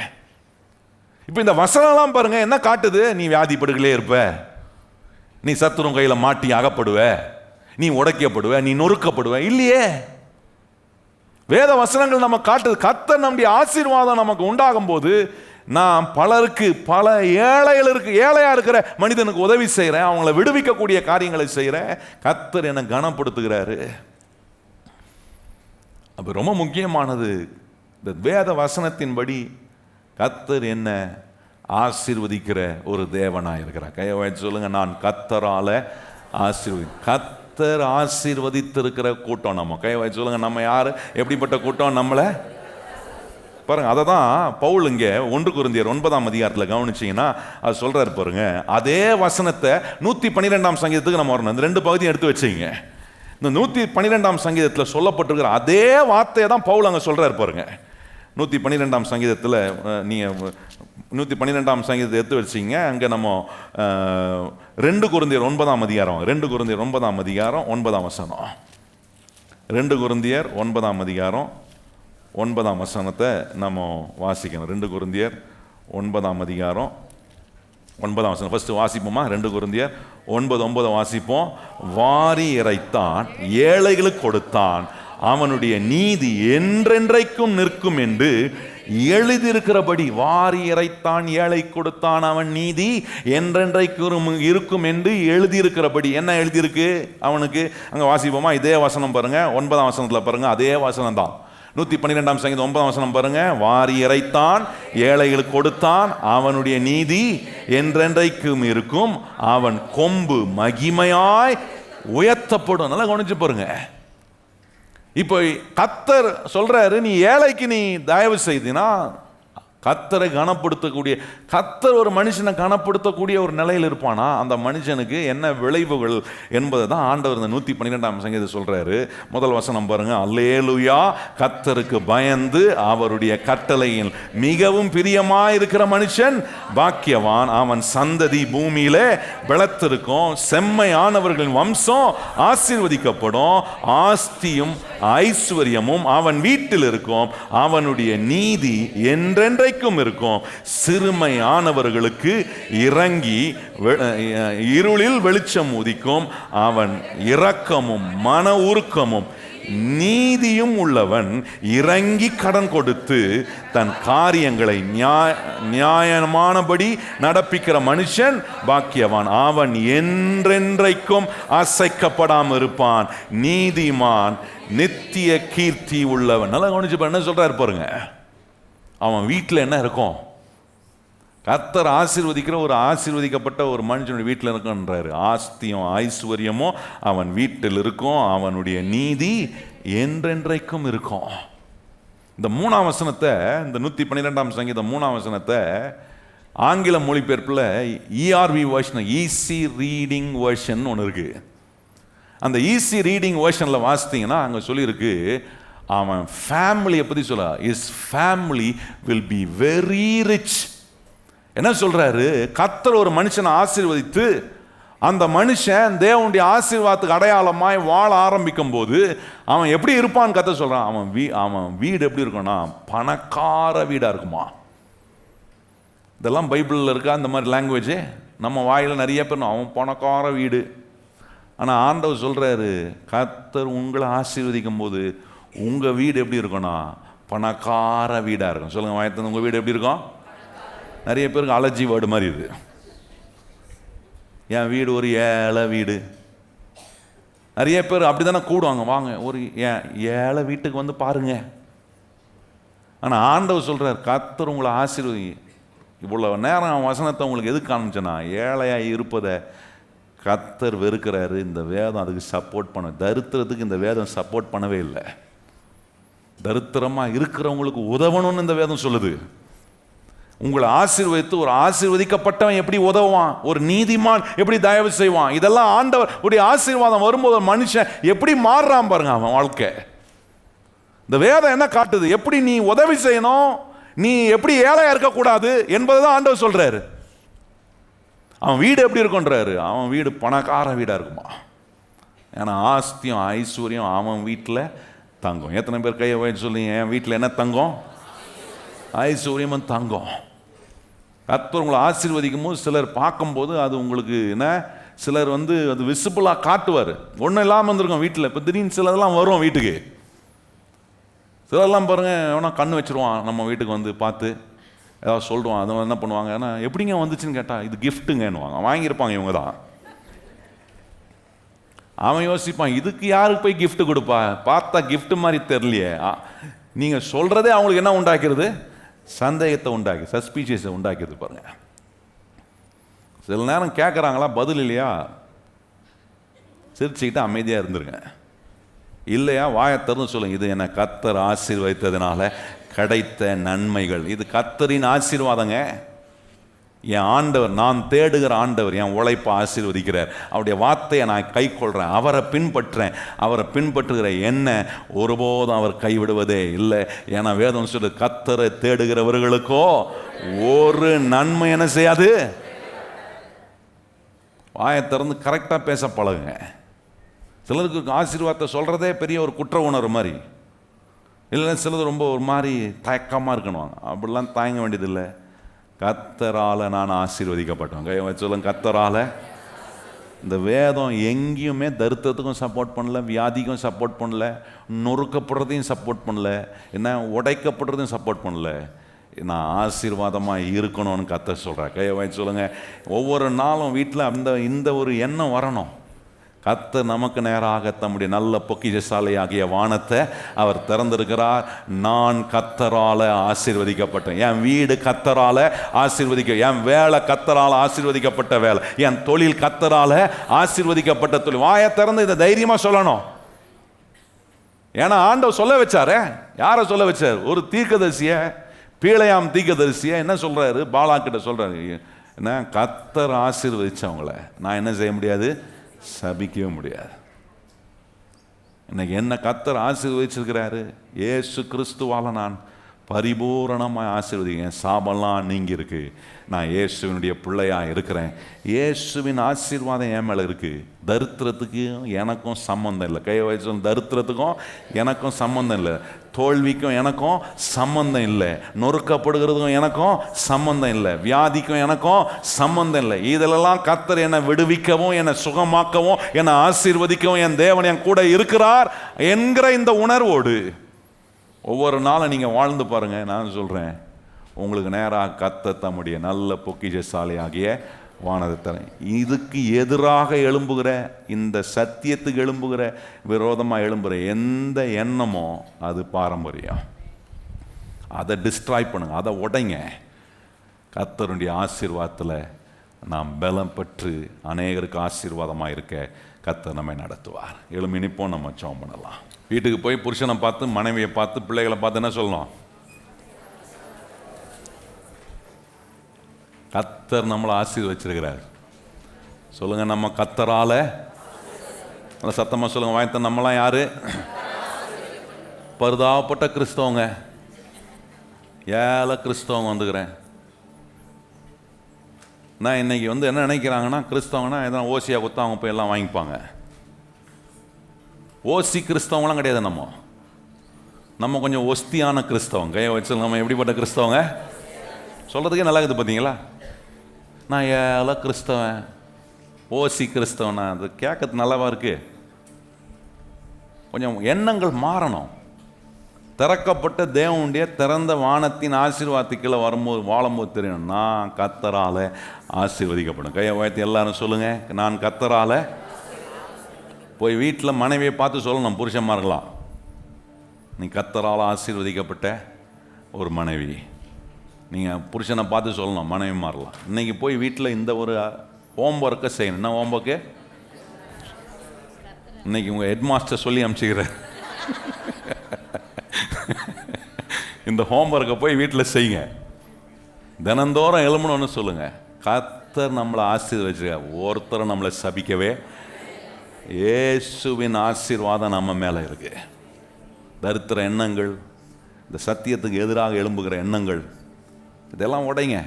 இப்ப இந்த வசனம்லாம் பாருங்க என்ன காட்டுது? நீ வியாதி படுக்கையிலே இருப்ப, நீ சத்துரு கையில மாட்டி அகப்படுவ, நீ உடைக்கப்படுவ, நீ நொறுக்கப்படுவ. இல்லையே, வேத வசனங்கள் நம்ம காட்டுது. கர்த்தர் நம்முடைய ஆசீர்வாதம் நமக்கு உண்டாகும் போது நான் பலருக்கு, பல ஏழையா இருக்கிற மனிதனுக்கு உதவி செய்கிறேன், அவங்கள விடுவிக்கக்கூடிய காரியங்களை செய்கிறேன். கர்த்தர் என்னை கனப்படுத்துகிறாரு. அப்போ ரொம்ப முக்கியமானது, இந்த வேத வசனத்தின்படி கர்த்தர் என்ன ஆசீர்வதிக்கிற ஒரு தேவனாக இருக்கிறார். கையை வச்சு சொல்லுங்க, நான் கர்த்தரால கர்த்தர் ஆசீர்வதித்திருக்கிற கூட்டம். நம்ம கையை வச்சு சொல்லுங்க, நம்ம யாரு, எப்படிப்பட்ட கூட்டம்? நம்மளை பாருங்க. அதை தான் பவுல் இங்கே 1 கொரிந்தியர் 9ஆம் அதிகாரத்தில் கவனிச்சிங்கன்னா அது சொல்றாரு பாருங்க. அதே வசனத்தை 112ஆம் சங்கீதத்துக்கு நம்ம வரணும். இந்த 2 பகுதியும் எடுத்து வச்சுங்க. இந்த 112ஆம் சங்கீதத்தில் சொல்லப்பட்டிருக்கிற அதே வார்த்தையை தான் பவுல் அங்கே சொல்றாரு பாருங்க. 112ஆம் சங்கீதத்தில் நீங்கள் 112ஆம் சங்கீதத்தை எடுத்து வச்சிங்க. அங்கே நம்ம 2 கொரிந்தியர் 9ஆம் அதிகாரம், 2 கொரிந்தியர் 9ஆம் அதிகாரம் 9ஆம் வசனம். 2 கொரிந்தியர் 9ஆம் அதிகாரம் 9ஆம் வசனத்தை நம்ம வாசிக்கணும். 2 கொரிந்தியர் 9ஆம் அதிகாரம் 9ஆம் வசனம் ஃபர்ஸ்ட் வாசிப்போமா? 2 கொரிந்தியர் 9:9 வாசிப்போம். வாரி இறைத்தான், ஏழைகளுக்கு கொடுத்தான், அவனுடைய நீதி என்றென்றைக்கும் நிற்கும் என்று எழுதியிருக்கிறபடி. வாரி இறைத்தான், ஏழை கொடுத்தான், அவன் நீதி என்றென்றைக்கும் இருக்கும் என்று எழுதியிருக்கிறபடி. என்ன எழுதியிருக்கு அவனுக்கு? அங்கே வாசிப்போமா? இதே வசனம் பாருங்க, 9ஆம் வசனத்தில் பாருங்க, அதே வசனம் தான். 112ஆம் சங்கீதம் 9ஆம் வசனம் பாருங்க. வாரி இறைத்தான், ஏழைகளுக்கு கொடுத்தான், அவனுடைய நீதி என்றென்றைக்கும் இருக்கும், அவன் கொம்பு மகிமையாய் உயர்த்தப்படும். நல்லா கவனிச்சு பாருங்க. இப்போ கர்த்தர் சொல்றாரு, நீ ஏழைக்கு நீ தயவு செய்தினா கர்த்தரை கனப்படுத்தக்கூடிய, கர்த்தர் ஒரு மனுஷனை கனப்படுத்தக்கூடிய ஒரு நிலையில் இருப்பானா, அந்த மனுஷனுக்கு என்ன விளைவுகள் என்பதை தான் ஆண்டவர் இந்த 112ஆம் சங்கீதம் சொல்றாரு. முதல் வசனம் பாருங்க. அல்லேலூயா, கர்த்தருக்கு பயந்து அவருடைய கட்டளையில் மிகவும் பிரியமாய் இருக்கிற மனுஷன் பாக்கியவான், அவன் சந்ததி பூமியிலே பலத்திருக்கும், செம்மையானவர்களின் வம்சம் ஆசீர்வதிக்கப்படும், ஆஸ்தியும் ஐஸ்வர்யமும் அவன் வீட்டில் இருக்கும், அவனுடைய நீதி என்றென்றைக்கும் இருக்கும், சிறுமையானவர்களுக்கு இறங்கி இருளில் வெளிச்சம் உதிக்கும், அவன் இரக்கமும் மன உருக்கமும் நீதியும் உள்ளவன், இறங்கி கடன் கொடுத்து தன் காரியங்களை நியாயமானபடி நடப்பிக்கிற மனுஷன் பாக்கியவான், அவன் என்றென்றைக்கும் அசைக்கப்படாமல் இருப்பான், நீதிமான் நித்திய கீர்த்தி உள்ளவன். நல்லா கவனிச்சு என்ன சொல்றாரு பாருங்க. அவன் வீட்டில் என்ன இருக்கும்? கர்த்தர் ஆசீர்வதிக்கிற ஒரு ஆசீர்வதிக்கப்பட்ட ஒரு மனுஷனுடைய வீட்டில் இருக்குன்றாரு. ஆஸ்தியும் ஐஸ்வர்யமும் அவன் வீட்டில் இருக்கும், அவனுடைய நீதி என்றென்றைக்கும் இருக்கும். இந்த 3ஆம் வசனத்தை, இந்த 112ஆம் சங்கீதம் 3ஆம் வசனத்தை ஆங்கில மொழிபெயர்ப்பில் ERV version, easy reading version ஒன்று இருக்கு. அந்த ஈஸி ரீடிங் வெர்ஷனில் வாசித்தீங்கன்னா அங்கே சொல்லியிருக்கு, அவன் ஃபேமிலியை பற்றி சொல்ல, is family will be very rich. என்ன சொல்றாரு? கர்த்தர் ஒரு மனுஷனை ஆசீர்வதித்து அந்த மனுஷன் தேவனுடைய ஆசீர்வாதத்துக்கு அடையாளமாய் வாழ ஆரம்பிக்கும் போது அவன் எப்படி இருப்பான்னு கர்த்தர் சொல்றான். அவன் வீடு எப்படி இருக்கும்னா பணக்கார வீடா இருக்குமா. இதெல்லாம் பைபிளில் இருக்கா இந்த மாதிரி லாங்குவேஜ்? நம்ம வாயில நிறைய பேர் அவன் பணக்கார வீடு. ஆனால் ஆண்டவர் சொல்றாரு, கர்த்தர் உங்களை ஆசீர்வதிக்கும் போது உங்க வீடு எப்படி இருக்கும்னா பணக்கார வீடா இருக்கும். சொல்லுங்க வாயத்து, உங்க வீடு எப்படி இருக்கும்? நிறைய பேருக்கு அலர்ஜி வேர்டு மாதிரி இது. என் வீடு ஒரு ஏழை வீடு. நிறைய பேர் அப்படித்தானே கூடுவாங்க, வாங்க ஒரு ஏழை வீட்டுக்கு வந்து பாருங்க. ஆனால் ஆண்டவர் சொல்றார், கர்த்தர் உங்களை ஆசீர்வதி. இவ்வளவு நேரம் வசனத்தை உங்களுக்கு எதுக்கு காமிச்சேன்னா, ஏழையா இருப்பதை கர்த்தர் வெறுக்கிறாரு. இந்த வேதம் அதுக்கு சப்போர்ட் பண்ண, தரித்திரத்துக்கு இந்த வேதம் சப்போர்ட் பண்ணவே இல்லை. தரித்திரமா இருக்கிறவங்களுக்கு உதவணும்னு இந்த வேதம் சொல்லுது. உங்களை ஆசீர்வதித்து ஒரு ஆசீர்வதிக்கப்பட்டவன் எப்படி உதவுவான், ஒரு நீதிமான் எப்படி தயவு செய்வான், இதெல்லாம் ஆண்டவர் உடைய ஆசீர்வாதம் வரும்போது மனுஷன் எப்படி மாறுறான் பாருங்க அவன் வாழ்க்கை. இந்த வேதம் என்ன காட்டுது, எப்படி நீ உதவி செய்யணும், நீ எப்படி ஏழையா இருக்கக்கூடாது என்பதுதான் ஆண்டவர் சொல்றாரு. அவன் வீடு எப்படி இருக்குன்றாரு, அவன் வீடு பணக்கார வீடா இருக்குமா. ஏன்னா ஆஸ்தியம் ஐஸ்வர்யம் அவன் வீட்டில் தங்கம். எத்தனை பேர் கையை வச்சு சொல்லுங்க, என் வீட்டில் என்ன தங்கம், ஐஸ்வர்யமும் தங்கம். கர்த்தர் உங்களை ஆசீர்வதிக்கும் போது சிலர் பார்க்கும்போது அது உங்களுக்கு என்ன, சிலர் அது விசிபிளாக காட்டுவார். ஒன்றும் இல்லாமல் இருந்திருக்கும் வீட்டில், இப்போ திடீர்னு சிலர்லாம் வரும் வீட்டுக்கு. சிலர்லாம் பாருங்கள் எவனா கண்ணு வச்சுருவான் நம்ம வீட்டுக்கு பார்த்து ஏதாவது சொல்லுவான். அதை என்ன பண்ணுவாங்க, ஏன்னா எப்படிங்க வந்துச்சுன்னு கேட்டால் இது கிஃப்ட்டுங்கன்னுவாங்க. வாங்கியிருப்பாங்க இவங்க தான். அவன் யோசிப்பான், இதுக்கு யாருக்கு போய் கிஃப்ட் கொடுப்பா, பார்த்தா கிஃப்ட் மாதிரி தெரியலையே. நீங்கள் சொல்கிறதே அவங்களுக்கு என்ன உண்டாக்கிறது, சந்தேகத்தை உண்டாக்கி, சஸ்பீஷியஸை உண்டாக்கிது பாருங்க. சில நேரம் கேட்குறாங்களா, பதில் இல்லையா, சிரிச்சுக்கிட்டு அமைதியாக இருந்துருங்க. இல்லையா வாயை திறந்து சொல்லுங்க, இது என்னை கர்த்தர் ஆசீர்வதித்ததுனால கிடைத்த நன்மைகள், இது கர்த்தரின் ஆசீர்வாதங்க. என் ஆண்டவர், நான் தேடுகிற ஆண்டவர் என் உழைப்பை ஆசீர்வதிக்கிறார். அவருடைய வார்த்தையை நான் கை கொள்கிறேன், அவரை பின்பற்றேன். அவரை பின்பற்றுகிற என்ன ஒருபோதும் அவர் கைவிடுவதே இல்லை. ஏன்னா வேதம் சொல்லு, கர்த்தரை தேடுகிறவர்களுக்கோ ஒரு நன்மை என்ன செய்யாது. வாயை திறந்து கரெக்டாக பேச பழகுங்க. சிலருக்கு ஆசீர்வாதத்தை சொல்கிறதே பெரிய ஒரு குற்ற உணர்வு மாதிரி, இல்லைன்னா சிலது ரொம்ப ஒரு மாதிரி தயக்கமாக இருக்கணும். அப்படிலாம் தயங்க வேண்டியதில்லை. கர்த்தரால் நான் ஆசீர்வதிக்கப்பட்டவங்க சொல்லுங்க, கர்த்தரால். இந்த வேதம் எங்கேயுமே தரித்திரத்துக்கும் சப்போர்ட் பண்ணல, வியாதிக்கும் சப்போர்ட் பண்ணல, நொறுக்கப்படுறதையும் சப்போர்ட் பண்ணல, என்ன உடைக்கப்படுறதையும் சப்போர்ட் பண்ணல. நான் ஆசீர்வாதமாக இருக்கணும்னு கர்த்தர் சொல்கிறேன். கையை சொல்லுங்கள், ஒவ்வொரு நாளும் வீட்டில் இந்த ஒரு எண்ணம் வரணும். கர்த்தர் நமக்கு நேராக தம்முடைய நல்ல பொக்கிஷசாலையாகிய வானத்தை அவர் திறந்திருக்கிறார். நான் கர்த்தரால் ஆசீர்வதிக்கப்பட்டேன். என் வீடு கர்த்தரால் என் வேலை கர்த்தரால் ஆசீர்வதிக்கப்பட்ட வேலை, என் தொழில் கர்த்தரால் ஆசீர்வதிக்கப்பட்ட தொழில். வாயை திறந்து இதை தைரியமாக சொல்லணும். ஏன்னா ஆண்டவர் சொல்ல வச்சாரே. யாரை சொல்ல வச்சார்? ஒரு தீர்க்கதரிசிய, பீழையாம் தீர்க்கதரிசிய என்ன சொல்றாரு, பாலாக்கிட்ட சொல்றாரு, என்ன கர்த்தர் ஆசீர்வதிச்சவங்கள நான் என்ன செய்ய முடியாது, சபிக்கவே முடியாது. இன்னைக்கு என்ன கர்த்தர் ஆசீர்வதிச்சிருக்கிறாரு, இயேசு கிறிஸ்துவால நான் பரிபூரணமாக ஆசீர்வதிக்கிறேன். சாபெல்லாம் நீங்கி இருக்கு, நான் இயேசுவினுடைய பிள்ளையாக இருக்கிறேன். இயேசுவின் ஆசீர்வாதம் என் மேலே இருக்குது. தரித்திரத்துக்கும் எனக்கும் சம்மந்தம் இல்லை. கை வச்சு, தரித்திரத்துக்கும் எனக்கும் சம்மந்தம் இல்லை, தோல்விக்கும் எனக்கும் சம்மந்தம் இல்லை, நொறுக்கப்படுகிறதுக்கும் எனக்கும் சம்மந்தம் இல்லை, வியாதிக்கும் எனக்கும் சம்மந்தம் இல்லை. இதிலெல்லாம் கர்த்தர் என்னை விடுவிக்கவும், என்னை சுகமாக்கவும், என்னை ஆசீர்வதிக்கவும் என் தேவன் என் கூட இருக்கிறார் என்கிற இந்த உணர்வோடு ஒவ்வொரு நாளும் நீங்கள் வாழ்ந்து பாருங்கள். நான் சொல்கிறேன், உங்களுக்கு நேராக கர்த்தர் தம்முடைய நல்ல பொக்கிஷசாலையாகிய வானத்தை தரேன். இதுக்கு எதிராக எழும்புகிற, இந்த சத்தியத்துக்கு எழும்புகிற, விரோதமாக எழும்புகிற எந்த எண்ணமோ அது பாரம்பரியம். அதை டிஸ்ட்ராய் பண்ணுங்க, அதை உடைங்க. கர்த்தருடைய ஆசீர்வாதத்தில் நாம் பலம் பெற்று அநேகருக்கு ஆசீர்வாதமாக இருக்க கர்த்தர் நம்மை நடத்துவார். எழும்பி நிற்போம், நம்ம ஜெபம் பண்ணலாம். வீட்டுக்கு போய் புருஷனை பார்த்து, மனைவியை பார்த்து, பிள்ளைகளை பார்த்து என்ன சொல்லணும், கர்த்தர் நம்மளை ஆசீர்வதிச்சிருக்கிறார். சொல்லுங்க, நம்ம கர்த்தரால. நல்லா சத்தமாக சொல்லுங்க, வாய்த்த நம்மளாம் யாரு? பரிதாபப்பட்ட கிறிஸ்தவங்க, ஏழை கிறிஸ்தவங்க வந்துக்கிறேன். நான் இன்னைக்கு என்ன நினைக்கிறாங்கன்னா, கிறிஸ்தவங்கன்னா எதனா ஓசியா கொடுத்தா அவங்க போய் எல்லாம் வாங்கிப்பாங்க. ஓசி கிறிஸ்தவங்களாம் கிடையாது. நம்ம கொஞ்சம் ஒஸ்தியான கிறிஸ்தவங்க. கையை வச்சு நம்ம எப்படிப்பட்ட கிறிஸ்தவங்க சொல்கிறதுக்கே நல்லா இருக்குது பார்த்தீங்களா. நான் ஏழை கிறிஸ்தவன், ஓசி கிறிஸ்தவனா, அது கேட்கறது நல்லாவா இருக்குது? கொஞ்சம் எண்ணங்கள் மாறணும். திறக்கப்பட்ட தேவனுடைய திறந்த வானத்தின் ஆசீர்வாதத்துக்குள்ள வரும்போது, வாழும்போது தெரியும், நான் கர்த்தரால் ஆசீர்வதிக்கப்படும். கையை உயர்த்தி எல்லாரும் சொல்லுங்கள், நான் கர்த்தரால். போய் வீட்டில் மனைவியை பார்த்து சொல்லணும், புருஷன்மார்களாம், நீ கர்த்தரால் ஆசீர்வதிக்கப்பட்ட ஒரு மனைவி. நீங்கள் புருஷனை பார்த்து சொல்லணும், மனைவி மாறலாம். இன்றைக்கி போய் வீட்டில் இந்த ஒரு ஹோம் ஒர்க்கை செய்யணும். என்ன ஹோம் ஒர்க்கு? இன்றைக்கி உங்கள் ஹெட் மாஸ்டர் சொல்லி அனுப்பிச்சிக்கிறேன். இந்த ஹோம் ஒர்க்கை போய் வீட்டில் செய்யுங்க. தினந்தோறும் எழுமணும்னு சொல்லுங்க. கர்த்தர் நம்மளை ஆசீர்வதிச்சிருக்க, ஒருத்தர் நம்மளை சபிக்கவே. இயேசுவின் ஆசீர்வாதம் நம்ம மேலே இருக்கு. தரித்திர எண்ணங்கள், இந்த சத்தியத்துக்கு எதிராக எழும்புகிற எண்ணங்கள், இதெல்லாம் உடைங்க.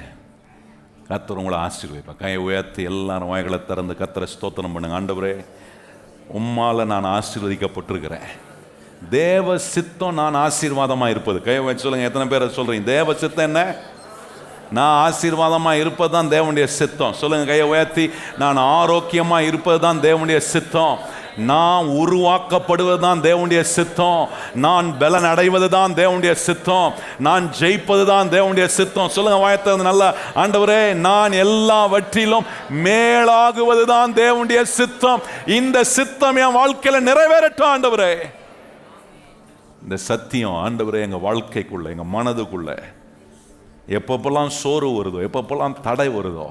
கர்த்தர் உங்களை ஆசீர்வதிப்பார். கையை உயர்த்தி எல்லாரும் வாய்களை திறந்து கர்த்தரை ஸ்தோத்திரம் பண்ணுங்க. ஆண்டவரே, உம்மால நான் ஆசீர்வதிக்கப்பட்டிருக்கிறேன். தேவ சித்தம் நான் ஆசீர்வாதமாக இருப்பது. கையை வச்சு சொல்லுங்க. எத்தனை பேரை சொல்றீங்க தேவ சித்தம் என்ன? நான் ஆசீர்வாதமாக இருப்பது தான் தேவனுடைய சித்தம். சொல்லுங்க கையை உயர்த்தி. நான் ஆரோக்கியமாக இருப்பது தான் தேவனுடைய சித்தம். நான் உருவாக்கப்படுவது தான் தேவனுடைய சித்தம். நான் பலன் அடைவது தான் தேவனுடைய சித்தம். நான் ஜெயிப்பது தான் தேவனுடைய சித்தம். சொல்லுங்க வாயத்தை நல்லா. ஆண்டவரே, நான் எல்லாவற்றிலும் மேலாகுவது தான் தேவனுடைய சித்தம். இந்த சித்தம் என் வாழ்க்கையில நிறைவேறட்டும் ஆண்டவரே. இந்த சத்தியம் ஆண்டவரே எங்க வாழ்க்கைக்குள்ள, எங்க மனதுக்குள்ள எப்பப்பெல்லாம் சோறு வருதோ, எப்பப்பெல்லாம் தடை வருதோ,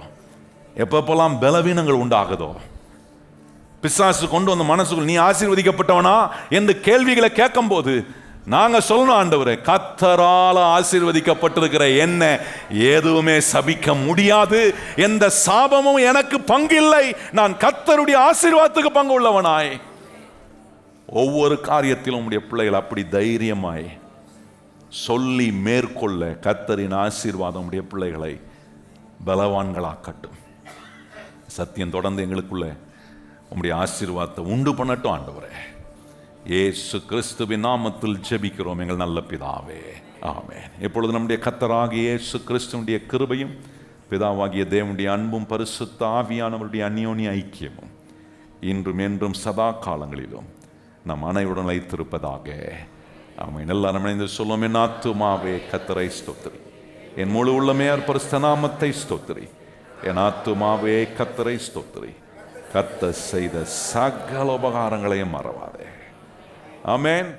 எப்பப்பெல்லாம் பலவீனங்கள் உண்டாகுதோ, பிசாசு கொண்டு வந்த மனசுக்குள் நீ ஆசீர்வதிக்கப்பட்டவனா என்று கேள்விகளை கேட்கும் போது நாங்க சொல்லணும், ஆண்டவரே, கர்த்தரால் ஆசீர்வதிக்கப்பட்டிருக்கிற என்ன எதுவுமே சபிக்க முடியாது. எந்த சாபமும் எனக்கு பங்கில்லை. நான் கர்த்தருடைய ஆசீர்வாதத்துக்கு பங்கு உள்ளவனாய் ஒவ்வொரு காரியத்திலும் உடைய பிள்ளைகள் அப்படி தைரியமாய் சொல்லி மேற்கொள்ள கர்த்தரின் ஆசீர்வாதம் உடைய பிள்ளைகளை பலவான்களாக்கட்டும். சத்தியம் தொடர்ந்து எங்களுக்குள்ள உம்முடைய ஆசீர்வாதத்தை உண்டு பண்ணட்டும் ஆண்டவரே. இயேசு கிறிஸ்துவின் நாமத்தில் ஜெபிக்கிறோம் எங்கள் நல்ல பிதாவே, ஆமென். இப்பொழுது நம்முடைய கர்த்தராகிய இயேசு கிறிஸ்துவினுடைய கிருபையும் பிதாவாகிய தேவனுடைய அன்பும் பரிசுத்த ஆவியானவருடைய அந்யோன்ய ஐக்கியமும் இன்றும் என்றும் சதா காலங்களிலும் நம் அனைவருடன் வைத்திருப்பதாக, ஆமென். எல்லாரும் இணைந்து சொல்லும். என் ஆத்துமாவே கர்த்தரை ஸ்தோத்திரி, என் முழு உள்ளமே பரிசுத்த நாமத்தை ஸ்தோத்திரி. என் ஆத்துமாவே கர்த்தரை ஸ்தோத்திரி, கர்த்தர் செய்த சகல உபகாரங்களையும் மறவாதே. ஆமென்.